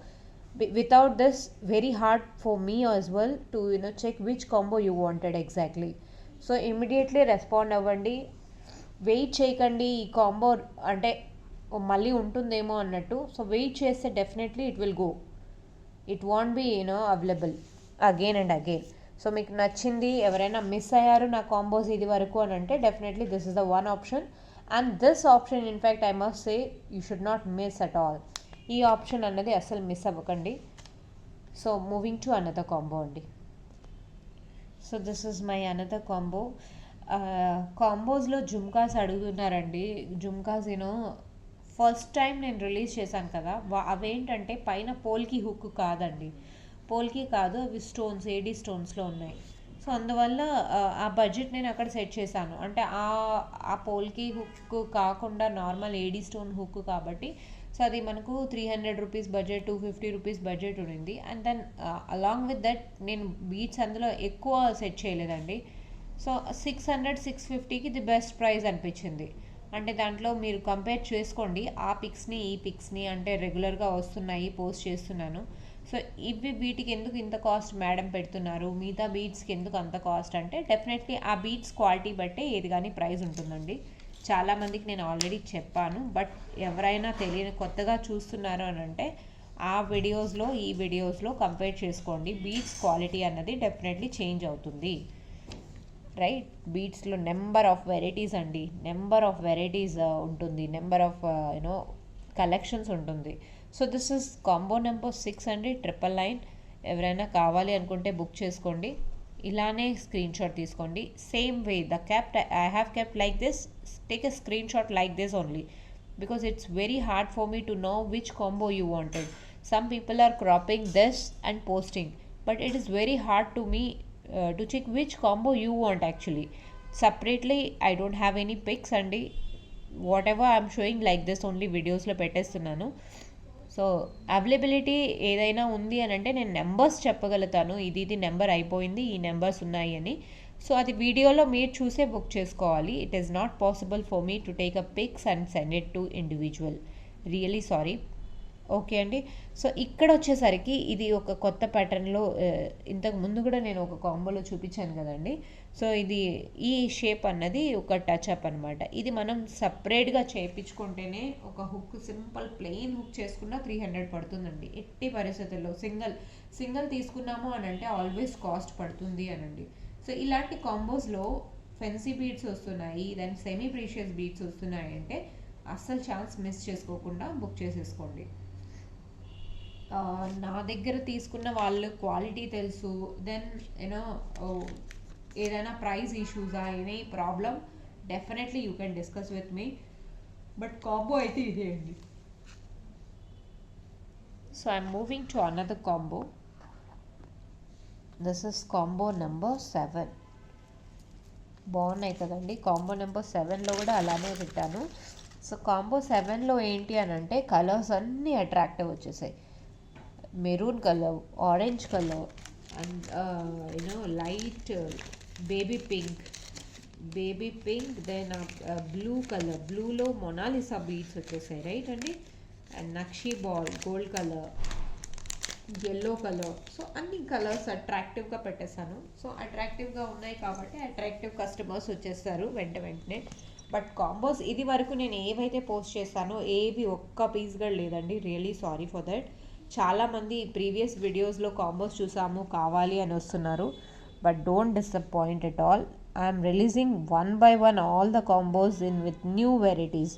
without this, very hard for me as well to check which combo you wanted exactly. So immediately respond అవ్వండి, wait చేయకండి ఈ combo అంటే మళ్ళీ ఉంటుందేమో అన్నట్టు. So wait చేస్తే definitely it will go, it won't be available again and again. So మీకు నచ్చింది, ఎవరైనా మిస్ అయ్యారు నా కాంబోస్ ఇది వరకు అని అంటే definitely this is the one option. And this option in fact I must say you should not miss at all. ఈ ఆప్షన్ అన్నది అస్సలు మిస్ అవ్వకండి. So moving to another combo అండి. So this is my another combo. కాంబోస్లో జుమ్కాస్ అడుగుతున్నారండి. Jhumkas first time నేను release చేశాను కదా, అవేంటంటే పైన పోల్కి హుక్ కాదండి, పోల్కి కాదు, అవి స్టోన్స్, ఏడీ స్టోన్స్లో ఉన్నాయి. సో అందువల్ల ఆ బడ్జెట్ నేను అక్కడ సెట్ చేశాను. అంటే ఆ పోల్కి హుక్ కాకుండా నార్మల్ ఏడీ స్టోన్ హుక్ కాబట్టి సో అది మనకు 300 రూపీస్ బడ్జెట్, 250 రూపీస్ బడ్జెట్ ఉండింది. And then along with that నేను బీట్స్ అందులో ఎక్కువ సెట్ చేయలేదండి. సో 600, 650కి ది బెస్ట్ ప్రైస్ అనిపించింది. అంటే దాంట్లో మీరు కంపేర్ చేసుకోండి ఆ పిక్స్ని ఈ పిక్స్ని, అంటే రెగ్యులర్గా వస్తున్నాయి, పోస్ట్ చేస్తున్నాను. సో వీటికి ఎందుకు ఇంత కాస్ట్ మేడం పెడుతున్నారు, మిగతా బీట్స్కి ఎందుకు అంత కాస్ట్ అంటే డెఫినెట్లీ ఆ బీట్స్ క్వాలిటీ బట్టే ఏది కానీ ప్రైస్ ఉంటుందండి. చాలామందికి నేను ఆల్రెడీ చెప్పాను, బట్ ఎవరైనా తెలియని కొత్తగా చూస్తున్నారు అని అంటే ఆ వీడియోస్లో ఈ వీడియోస్లో కంపేర్ చేసుకోండి. బీట్స్ క్వాలిటీ అన్నది డెఫినెట్లీ చేంజ్ అవుతుంది, రైట్. బీట్స్లో నెంబర్ ఆఫ్ వెరైటీస్ అండి, నెంబర్ ఆఫ్ వెరైటీస్ ఉంటుంది, నెంబర్ ఆఫ్ కలెక్షన్స్ ఉంటుంది. So this is combo number 6 అండి, 999. ఎవరైనా కావాలి అనుకుంటే బుక్ చేసుకోండి. ఇలానే స్క్రీన్ షాట్ తీసుకోండి. Same way the cap I have kept like this, take a screen shot like this only, because it's very hard for me to know which combo you wanted. Some people are cropping this and posting, but it is very hard to me to check which combo you want actually. Separately I don't have any pics అండి, whatever I'm showing like this only వీడియోస్లో పెట్టేస్తున్నాను. So availability ఏదైనా ఉంది అని అంటే నేను numbers చెప్పగలుగుతాను, ఇది నెంబర్ అయిపోయింది, ఈ నెంబర్స్ ఉన్నాయి అని. సో అది వీడియోలో మీరు చూసే బుక్ చేసుకోవాలి. It is not possible for me to take a pics and send it to individual, really sorry. Okay అండి. సో ఇక్కడ వచ్చేసరికి ఇది ఒక కొత్త ప్యాటర్న్లో, ఇంతకు ముందు కూడా నేను ఒక కాంబోలో చూపించాను కదండి. సో ఇది ఈ షేప్ అన్నది ఒక టచ్అప్ అనమాట. ఇది మనం సపరేట్గా చేయించుకుంటేనే ఒక హుక్, సింపుల్ ప్లెయిన్ హుక్ చేసుకున్న 300 పడుతుందండి. ఎట్టి పరిస్థితుల్లో సింగిల్ తీసుకున్నాము అని అంటే ఆల్వేస్ కాస్ట్ పడుతుంది అనండి. సో ఇలాంటి కాంబోస్లో ఫెన్సీ బీడ్స్ వస్తున్నాయి, దాని సెమీ ప్రీషియస్ బీడ్స్ వస్తున్నాయి అంటే అస్సలు ఛాన్స్ మిస్ చేసుకోకుండా బుక్ చేసేసుకోండి. నా దగ్గర తీసుకున్న వాళ్ళు క్వాలిటీ తెలుసు, దెన్ ఏదైనా ప్రైస్ ఇష్యూసా, any problem definitely you can discuss with me, but combo అయితే ఇదే అండి. So I'm moving to another combo. This is combo number 7. బాగున్నాయి కదండి. కాంబో నెంబర్ 7లో కూడా అలానే పెట్టాను. సో కాంబో 7లో ఏంటి అని అంటే కలర్స్ అన్నీ అట్రాక్టివ్ వచ్చేసాయి. Maroon colour, orange colour, and light baby pink, then blue colour, బ్లూలో మొనాలిసా బీడ్స్ వచ్చేసాయి, రైట్ అండి. And nakshi ball, gold colour, yellow colour. So అన్ని కలర్స్ అట్రాక్టివ్గా పెట్టేశాను. సో అట్రాక్టివ్గా ఉన్నాయి కాబట్టి అట్రాక్టివ్ కస్టమర్స్ వచ్చేస్తారు వెంటనే. బట్ కాంబోస్ ఇది వరకు నేను ఏవైతే పోస్ట్ చేశానో ఏవి ఒక్క పీస్ కూడా లేదండి, రియలీ సారీ ఫర్ దట్. చాలామంది ప్రీవియస్ వీడియోస్లో కాంబోస్ చూసాము కావాలి అని వస్తున్నారు, but don't disappoint at all. I'm releasing 1 by 1 all the combos in with new varieties.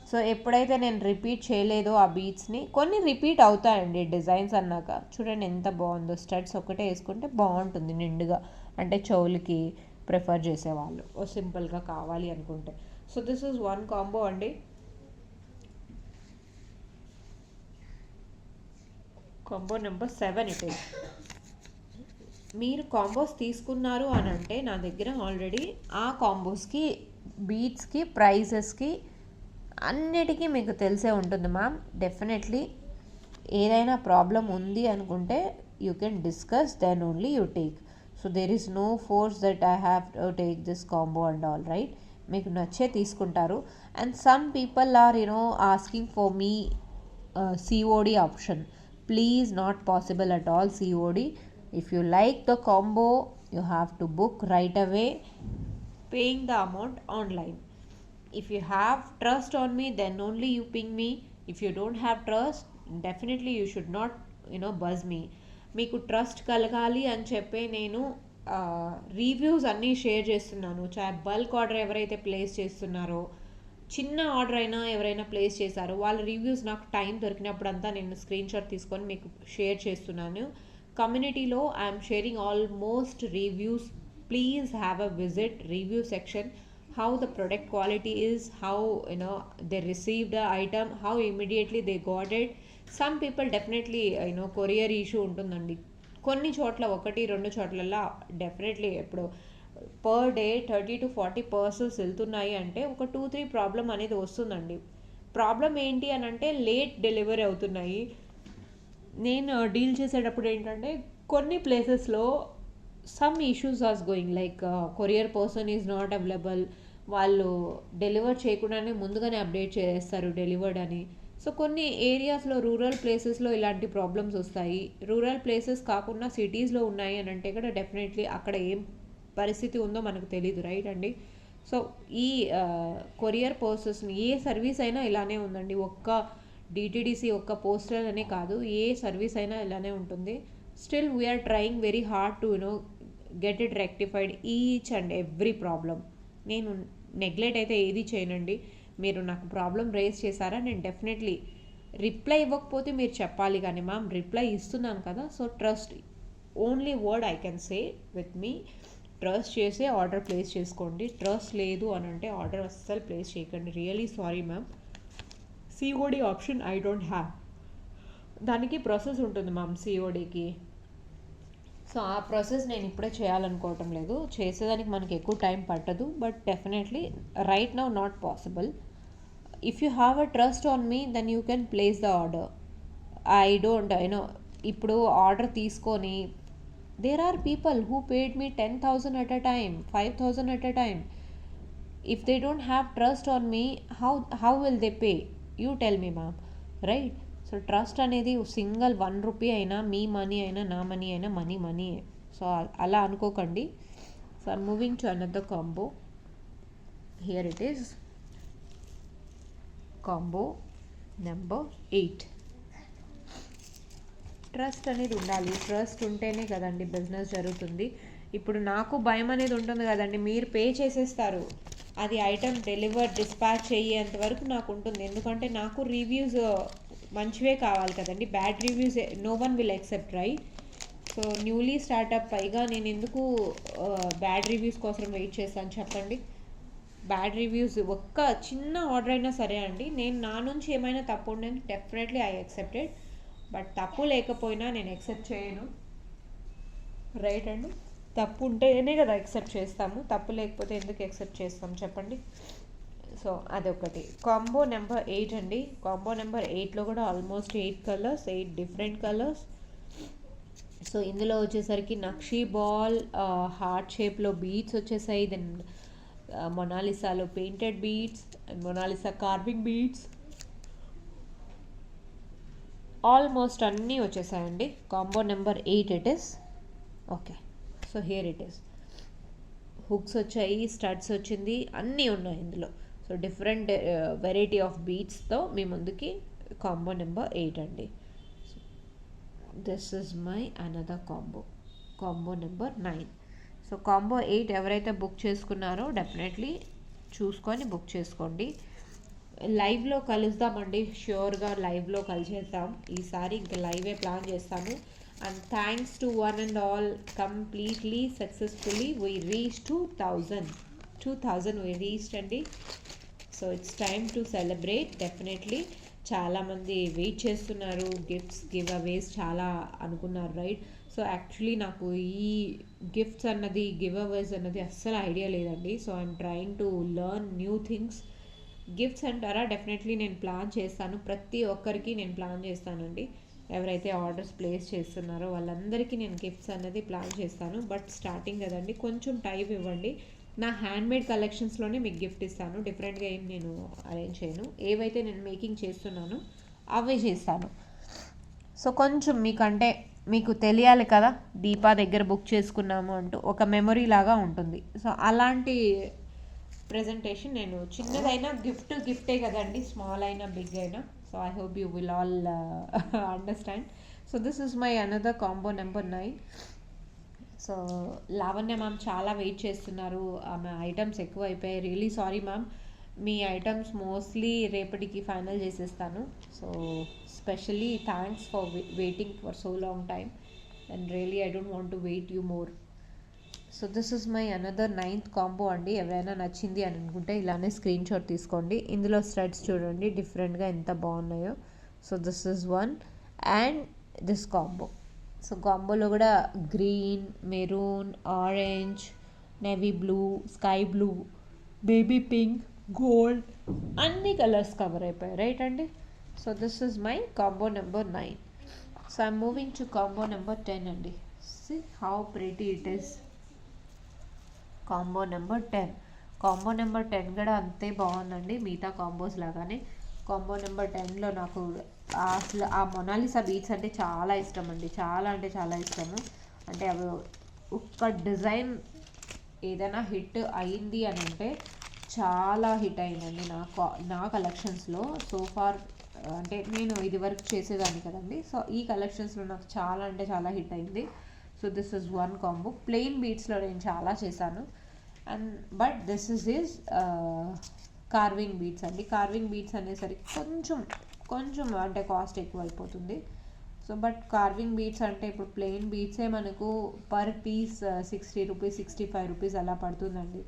So ఎప్పుడైతే నేను రిపీట్ చేయలేదో ఆ బీట్స్ని, కొన్ని రిపీట్ అవుతాయండి డిజైన్స్ అన్నాక. చూడండి ఎంత బాగుందో, స్టడ్స్ ఒకటే వేసుకుంటే బాగుంటుంది నిండుగా, అంటే చెవులకి ప్రిఫర్ చేసేవాళ్ళు సింపుల్గా కావాలి అనుకుంటే. సో దిస్ ఈజ్ 1 కాంబో అండి. Combo number 7 it is. మీరు కాంబోస్ తీసుకున్నారు అని అంటే నా దగ్గర ఆల్రెడీ ఆ కాంబోస్కి, బీట్స్కి, ప్రైజెస్కి అన్నిటికీ మీకు తెలిసే ఉంటుంది మ్యామ్. డెఫినెట్లీ ఏదైనా ప్రాబ్లం ఉంది అనుకుంటే you can discuss, then only you take. So there is no force that I have to take this combo and all, right. మీకు నచ్చే తీసుకుంటారు. And some people are asking for me COD option. Please, not possible at all COD. If you like the combo, you have to book right away, paying the amount online. If you have trust on me, then only you ping me. If you don't have trust, definitely you should not buzz me. మీకు trust కలగాలి అని చెప్పి నేను reviews అన్నీ share చేస్తున్నాను. Bulk order ఎవరైతే place చేస్తున్నారో, చిన్న ఆర్డర్ అయినా ఎవరైనా ప్లేస్ చేశారో వాళ్ళ రివ్యూస్ నాకు టైం దొరికినప్పుడంతా నేను స్క్రీన్ షాట్ తీసుకొని మీకు షేర్ చేస్తున్నాను. కమ్యూనిటీలో I'm sharing almost reviews. Please have a visit review section. How the product quality is, how they received the item, how immediately they got it. Some people definitely courier issue ఉంటుందండి కొన్ని చోట్ల, 1-2 చోట్లల్లో definitely. ఇప్పుడు per day 30 to 40 parcels వెళ్తున్నాయి అంటే ఒక 2-3 problem అనేది వస్తుందండి. Problem ఏంటి అని అంటే లేట్ డెలివరీ అవుతున్నాయి. నేను డీల్ చేసేటప్పుడు ఏంటంటే కొన్ని ప్లేసెస్లో some issues are going, like courier person is not available, వాళ్ళు డెలివర్ చేయకుండానే ముందుగానే అప్డేట్ చేస్తారు డెలివర్డ్ అని. సో కొన్ని ఏరియాస్లో, రూరల్ ప్లేసెస్లో ఇలాంటి ప్రాబ్లమ్స్ వస్తాయి. రూరల్ ప్లేసెస్ కాకుండా సిటీస్లో ఉన్నాయి అని అంటే కూడా డెఫినెట్లీ అక్కడ ఏం పరిస్థితి ఉందో మనకు తెలీదు, రైట్ అండి. సో ఈ కొరియర్ పర్సన్స్ని, ఏ సర్వీస్ అయినా ఇలానే ఉందండి. ఒక్క డిటిడిసి, ఒక్క పోస్టల్ అనే కాదు, ఏ సర్వీస్ అయినా ఇలానే ఉంటుంది. Still we're trying very hard to get it rectified each and every problem. నేను నెగ్లెక్ట్ అయితే ఏది చేయనండి. మీరు నాకు ప్రాబ్లం రేస్ చేశారా, నేను డెఫినెట్లీ రిప్లై ఇవ్వకపోతే మీరు చెప్పాలి, కానీ మ్యామ్ రిప్లై ఇస్తున్నాను కదా. So trust, only word I can say with me, trust చేసే ఆర్డర్ ప్లేస్ చేసుకోండి. ట్రస్ట్ లేదు అని అంటే ఆర్డర్ అస్సలు ప్లేస్ చేయకండి. Really sorry ma'am, COD option I don't have. దానికి ప్రాసెస్ ఉంటుంది మ్యామ్ సిఓడికి. సో ఆ ప్రాసెస్ నేను ఇప్పుడే చేయాలనుకోవటం లేదు, చేసేదానికి మనకి ఎక్కువ టైం పట్టదు. But definitely right now not possible. If you have a trust on me, then you can place the order. I don't ఇప్పుడు ఆర్డర్ తీసుకొని, there are people who paid me 10,000 at a time, 5,000 at a time. If they don't have trust on me, how will they pay? You tell me ma'am, right? So trust అనేది single 1 rupee అయినా, మీ money అయినా, నా money అయినా, money. So అలా అనుకోకండి. So I'm moving to another combo. Here it is combo number 8. Trust అనేది ఉండాలి. Trust ఉంటేనే కదండి బిజినెస్ జరుగుతుంది. ఇప్పుడు నాకు భయం అనేది ఉంటుంది కదండి, మీరు పే చేసేస్తారు, అది ఐటమ్ డెలివర్ డిస్పాచ్ అయ్యేంత వరకు నాకు ఉంటుంది. ఎందుకంటే నాకు రివ్యూస్ మంచివే కావాలి కదండి. Bad reviews no one will accept, right? So newly startup, పైగా నేను ఎందుకు బ్యాడ్ రివ్యూస్ కోసం వెయిట్ చేస్తాను చెప్పండి. బ్యాడ్ రివ్యూస్, ఒక్క చిన్న ఆర్డర్ అయినా సరే అండి, నేను నా నుంచి ఏమైనా తప్పు ఉండని డెఫినెట్లీ ఐ యాక్సెప్టెడ్. బట్ తప్పు లేకపోయినా నేను యాక్సెప్ట్ చేయను, రైట్ అండి. తప్పు ఉంటేనే కదా యాక్సెప్ట్ చేస్తాము, తప్పు లేకపోతే ఎందుకు యాక్సెప్ట్ చేస్తాం చెప్పండి. సో అదొకటి. కాంబో నెంబర్ 8 అండి. కాంబో నెంబర్ 8లో కూడా almost 8 colours, 8 different colours. So ఇందులో వచ్చేసరికి నక్షీ బాల్, హార్ట్ షేప్లో బీడ్స్ వచ్చేసాయి. దెన్ మొనాలిసాలో painted beads, Mona Lisa carving beads, almost అన్నీ వచ్చేసాయండి. Combo number 8 it is. Okay, so here it is. Hooks వచ్చాయి, స్టడ్స్ వచ్చింది, అన్నీ ఉన్నాయి ఇందులో. సో డిఫరెంట్ వెరైటీ ఆఫ్ బీడ్స్తో మీ ముందుకి కాంబో నెంబర్ 8 అండి. This is my another combo number 9. So combo 8 ఎవరైతే బుక్ చేసుకున్నారో డెఫినెట్లీ చూసుకొని బుక్ చేసుకోండి. లైవ్లో కలుద్దామండి, ష్యూర్గా లైవ్లో కలిసేద్దాం ఈసారి. ఇంకా లైవే ప్లాన్ చేస్తాము. And thanks to one and all, completely successfully we reached 2000 we reached అండి. So it's time to celebrate. Definitely చాలామంది వెయిట్ చేస్తున్నారు, గిఫ్ట్స్, గివ్ అవేస్ చాలా అనుకున్నారు, రైట్? సో యాక్చువల్లీ నాకు ఈ గిఫ్ట్స్ అన్నది, గివ్ అవేస్ అన్నది అస్సలు ఐడియా లేదండి. So I'm trying to learn new things. Gifts అంటారా, డెఫినెట్లీ నేను ప్లాన్ చేస్తాను, ప్రతి ఒక్కరికి నేను ప్లాన్ చేస్తానండి. ఎవరైతే ఆర్డర్స్ ప్లేస్ చేస్తున్నారో వాళ్ళందరికీ నేను గిఫ్ట్స్ అన్నది ప్లాన్ చేస్తాను. బట్ స్టార్టింగ్ కదండి, కొంచెం టైం ఇవ్వండి. నా హ్యాండ్మేడ్ కలెక్షన్స్లోనే మీకు గిఫ్ట్ ఇస్తాను, డిఫరెంట్గా ఏం నేను అరేంజ్ చేయను. ఏవైతే నేను మేకింగ్ చేస్తున్నానో అవే చేస్తాను. సో కొంచెం మీకు తెలియాలి కదా, దీపా దగ్గర బుక్ చేసుకున్నాము అంటూ ఒక మెమొరీ లాగా ఉంటుంది. సో అలాంటి ప్రెజెంటేషన్ నేను చిన్నదైనా గిఫ్టే కదండి, స్మాల్ అయినా బిగ్ అయినా. So I hope you will all understand. So this is my another combo number 9. So Lavanya ma'am చాలా వెయిట్ చేస్తున్నారు, ఆమె ఐటమ్స్ ఎక్కువ అయిపోయాయి. రియలీ సారీ మ్యామ్, మీ ఐటమ్స్ మోస్ట్లీ రేపటికి ఫైనల్ చేసేస్తాను. So specially thanks for waiting for so long time and really I don't want to wait you more. So this is my another 9th combo అండి. ఎవరైనా నచ్చింది అని అనుకుంటే ఇలానే screen shot తీసుకోండి. ఇందులో స్టడ్స్ చూడండి డిఫరెంట్గా ఎంత బాగున్నాయో. So this is one and this combo. So కాంబోలో కూడా green, maroon, orange, navy blue, sky blue, baby pink, gold అన్ని కలర్స్ కవర్ అయిపోయాయి రైట్ అండి. So this is my combo number 9. So I'm moving to combo number 10 అండి. See how pretty it is. Combo number 10. Combo number 10 కూడా అంతే బాగుందండి, మిగతా combos లాగానే. Combo number 10లో నాకు అసలు ఆ మొనాలిసా బీట్స్ అంటే చాలా ఇష్టం అండి, చాలా అంటే చాలా ఇష్టము. అంటే అవి ఒక్క డిజైన్ ఏదైనా హిట్ అయింది అని అంటే చాలా హిట్ అయిందండి నా కలెక్షన్స్లో సో ఫార్. అంటే నేను ఇది వరకు చేసేదాన్ని కదండి, సో ఈ కలెక్షన్స్లో నాకు చాలా అంటే చాలా హిట్ అయింది. So this is one combo. Plain బీట్స్లో నేను చాలా చేశాను and but this is carving beads అండి. కార్వింగ్ బీట్స్ అనేసరికి కొంచెం అంటే కాస్ట్ ఎక్కువ అయిపోతుంది. సో బట్ కార్వింగ్ బీట్స్ అంటే ఇప్పుడు ప్లెయిన్ బీట్సే మనకు పర్ పీస్ 60 రూపీస్ 65 రూపీస్ అలా పడుతుందండి.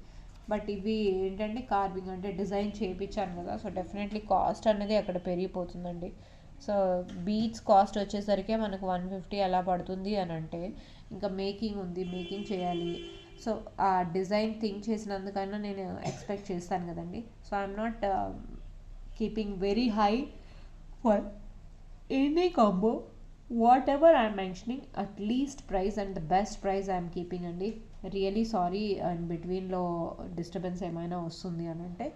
బట్ ఇవి ఏంటంటే కార్వింగ్ అంటే డిజైన్ చేయించాను కదా, సో డెఫినెట్లీ కాస్ట్ అనేది అక్కడ పెరిగిపోతుందండి. సో బీట్స్ కాస్ట్ వచ్చేసరికి మనకు 150 అలా పడుతుంది అని అంటే ఇంకా మేకింగ్ చేయాలి. సో ఆ డిజైన్ థింక్ చేసినందుకైనా నేను ఎక్స్పెక్ట్ చేస్తాను కదండి. So I'm not keeping very high for any combo. What ever I'm mentioning at least price and the best price I'm keeping అండి. రియలీ సారీ అండ్ బిట్వీన్లో డిస్టర్బెన్స్ ఏమైనా వస్తుంది అని అంటే.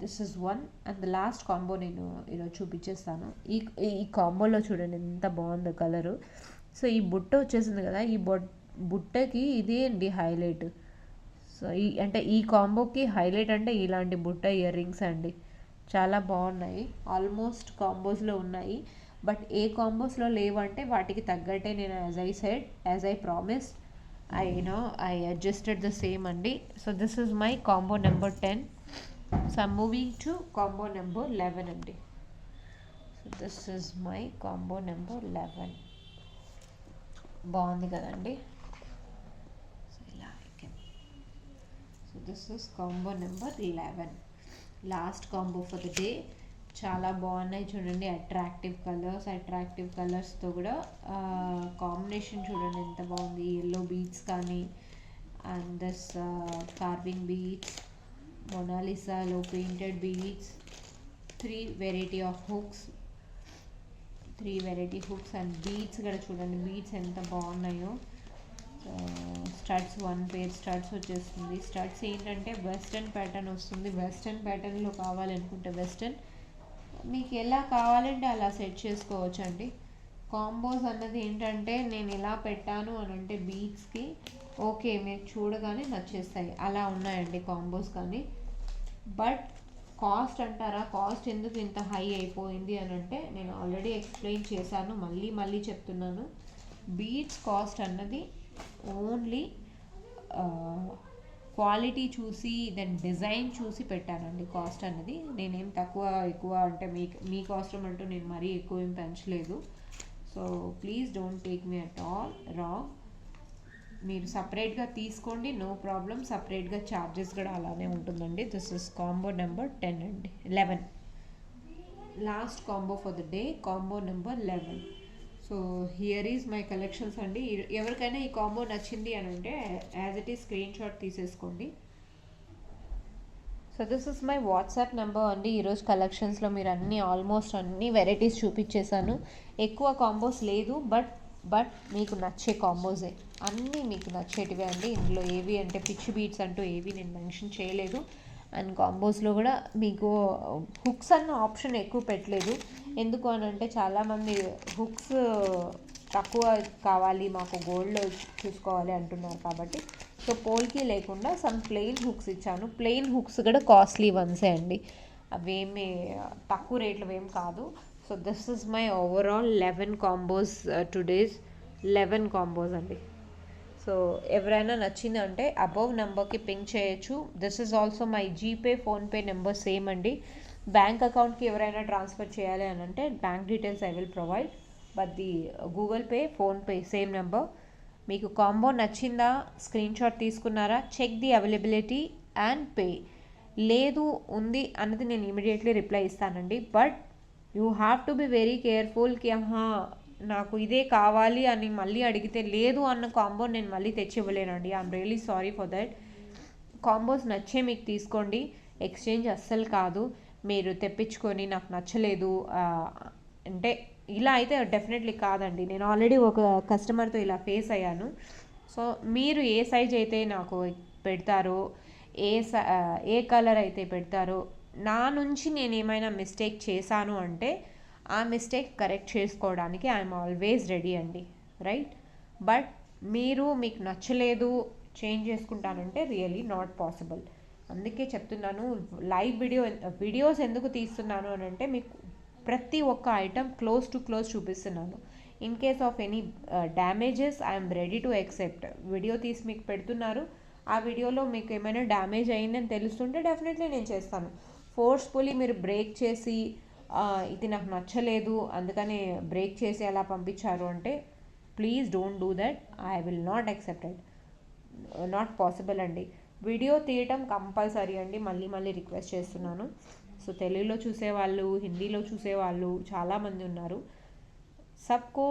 This is one and the last combo నేను ఈరోజు చూపించేస్తాను. ఈ కాంబోలో చూడండి ఎంత బాగుందో కలరు. సో ఈ బుట్ట వచ్చేసింది కదా, ఈ బుట్టకి ఇదే అండి హైలైట్. సో ఈ కాంబోకి హైలైట్ అంటే ఇలాంటి బుట్ట ఇయర్ రింగ్స్ అండి, చాలా బాగున్నాయి. ఆల్మోస్ట్ కాంబోస్లో ఉన్నాయి బట్ ఏ కాంబోస్లో లేవంటే వాటికి తగ్గట్టే నేను as I promise I adjusted the same అండి. So this is my combo number 10. So I'm moving to combo number 11 అండి. So this is my combo number 11. బాగుంది కదండి. సో ఇలా so this is combo number 11. Last combo for the day. చాలా బాగున్నాయి చూడండి, attractive కలర్స్తో కూడా కాంబినేషన్ చూడండి ఎంత బాగుంది. ఎల్లో బీడ్స్ కానీ అండ్ దిస్ కార్వింగ్ బీడ్స్, మొనాలిసాలో painted beads, 3 variety hooks and beads కూడా చూడండి, బీడ్స్ ఎంత బాగున్నాయో. స్టడ్స్ 1 పేర్ స్టడ్స్ వచ్చేస్తుంది. స్టడ్స్ ఏంటంటే వెస్ట్రన్ ప్యాటర్న్ వస్తుంది. వెస్ట్రన్ ప్యాటర్న్లో కావాలనుకుంటే వెస్ట్రన్, మీకు ఎలా కావాలంటే అలా సెట్ చేసుకోవచ్చు అండి. కాంబోస్ అన్నది ఏంటంటే నేను ఇలా పెట్టాను అని అంటే బీడ్స్కి ఓకే మీరు చూడగానే నచ్చేస్తాయి, అలా ఉన్నాయండి కాంబోస్. కానీ బట్ కాస్ట్ అంటారా, కాస్ట్ ఎందుకు ఇంత హై అయిపోయింది అని అంటే నేను ఆల్రెడీ ఎక్స్ప్లెయిన్ చేశాను, మళ్ళీ చెప్తున్నాను. బీడ్స్ కాస్ట్ అన్నది ఓన్లీ క్వాలిటీ చూసి దెన్ డిజైన్ చూసి పెట్టానండి. కాస్ట్ అన్నది నేనేం ఎక్కువ అంటే మీకు అవసరం అంటూ నేను మరీ ఎక్కువ ఏం పెంచలేదు. So please don't take me at all wrong. మీరు సపరేట్గా తీసుకోండి, నో ప్రాబ్లం. సపరేట్గా ఛార్జెస్ కూడా అలానే ఉంటుందండి. దిస్ ఇస్ కాంబో నెంబర్ 10 అండి. 11 last combo for the day, combo number 11. So here is my collections అండి. ఎవరికైనా ఈ కాంబో నచ్చింది అని అంటే as it is screen shot తీసేసుకోండి. So this is my WhatsApp number అండి. ఈరోజు కలెక్షన్స్లో మీరు ఆల్మోస్ట్ అన్ని వెరైటీస్ చూపించేశాను. ఎక్కువ కాంబోస్ లేదు బట్ మీకు నచ్చే కాంబోసే, అన్నీ మీకు నచ్చేటివే అండి. ఇందులో ఏవి అంటే పిచ్చి బీట్స్ అంటూ ఏవి నేను మెన్షన్ చేయలేదు. అండ్ కాంబోస్లో కూడా మీకు హుక్స్ అన్న ఆప్షన్ ఎక్కువ పెట్టలేదు. ఎందుకు అని అంటే చాలామంది హుక్స్ తక్కువ కావాలి మాకు గోల్డ్లో చూసుకోవాలి అంటున్నారు కాబట్టి సో పోల్కి లేకుండా సమ్ ప్లెయిన్ హుక్స్ ఇచ్చాను. ప్లెయిన్ హుక్స్ కూడా కాస్ట్లీ వన్సే అండి, అవేమి తక్కువ రేట్లు ఏం కాదు. So this is my overall 11 combos today's 11 combos అండి. సో ఎవరైనా నచ్చిందంటే అబవ్ నెంబర్కి పింక్ చేయొచ్చు. This is also my GPay PhonePe number same అండి. బ్యాంక్ అకౌంట్కి ఎవరైనా ట్రాన్స్ఫర్ చేయాలి అని అంటే bank details I will provide, but the Google pay PhonePe same number. మీకు కాంబో నచ్చిందా, స్క్రీన్ షాట్ తీసుకున్నారా, check the availability and pay. లేదు ఉంది అన్నది నేను ఇమీడియట్లీ రిప్లై ఇస్తానండి. But you have to be very కేర్ఫుల్కి నాకు ఇదే కావాలి అని మళ్ళీ అడిగితే లేదు అన్న కాంబో నేను మళ్ళీ తెచ్చి ఇవ్వలేనండి. I'm really sorry for that. Combos నచ్చే మీకు తీసుకోండి, ఎక్స్చేంజ్ అస్సలు కాదు. మీరు తెప్పించుకొని నాకు నచ్చలేదు అంటే ఇలా అయితే డెఫినెట్లీ కాదండి. నేను ఆల్రెడీ ఒక కస్టమర్తో ఇలా ఫేస్ అయ్యాను. సో మీరు ఏ సైజ్ అయితే నాకు పెడతారో, ఏ కలర్ అయితే పెడతారో, నా నుంచి నేను ఏమైనా మిస్టేక్ చేశాను అంటే ఆ మిస్టేక్ కరెక్ట్ చేసుకోవడానికి ఐఎమ్ ఆల్వేస్ రెడీ అండి, రైట్? బట్ మీకు నచ్చలేదు చేంజ్ చేసుకుంటానంటే రియలీ నాట్ పాసిబుల్. అందుకే చెప్తున్నాను, లైవ్ వీడియోస్ ఎందుకు తీస్తున్నాను అని అంటే మీకు ప్రతి ఒక్క ఐటమ్ క్లోజ్ టు క్లోజ్ చూపిస్తున్నాను. In case of any damages I'm ready to accept. Video తీసి మీకు పెడుతున్నారు, ఆ వీడియోలో మీకు ఏమైనా డ్యామేజ్ అయిందని తెలుస్తుంటే డెఫినెట్లీ నేను చేస్తాను. ఫోర్స్ఫుల్లీ మీరు బ్రేక్ చేసి ఇది నాకు నచ్చలేదు అందుకని బ్రేక్ చేసి అలా పంపించారు అంటే please don't do that. I will not accept it, not possible అండి. వీడియో తీయటం కంపల్సరీ అండి, మళ్ళీ మళ్ళీ రిక్వెస్ట్ చేస్తున్నాను. సో తెలుగులో చూసేవాళ్ళు, హిందీలో చూసేవాళ్ళు చాలామంది ఉన్నారు. सबको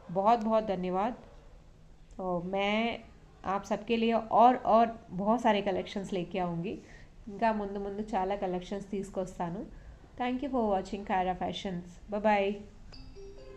बहुत बहुत धन्यवाद. मैं आप सबके लिए और बहुत सारे कलेक्शंस लेके आऊँगी. ఇంకా ముందు ముందు చాలా కలెక్షన్స్ తీసుకొస్తాను. Thank you for watching Kaira fashions. Bye.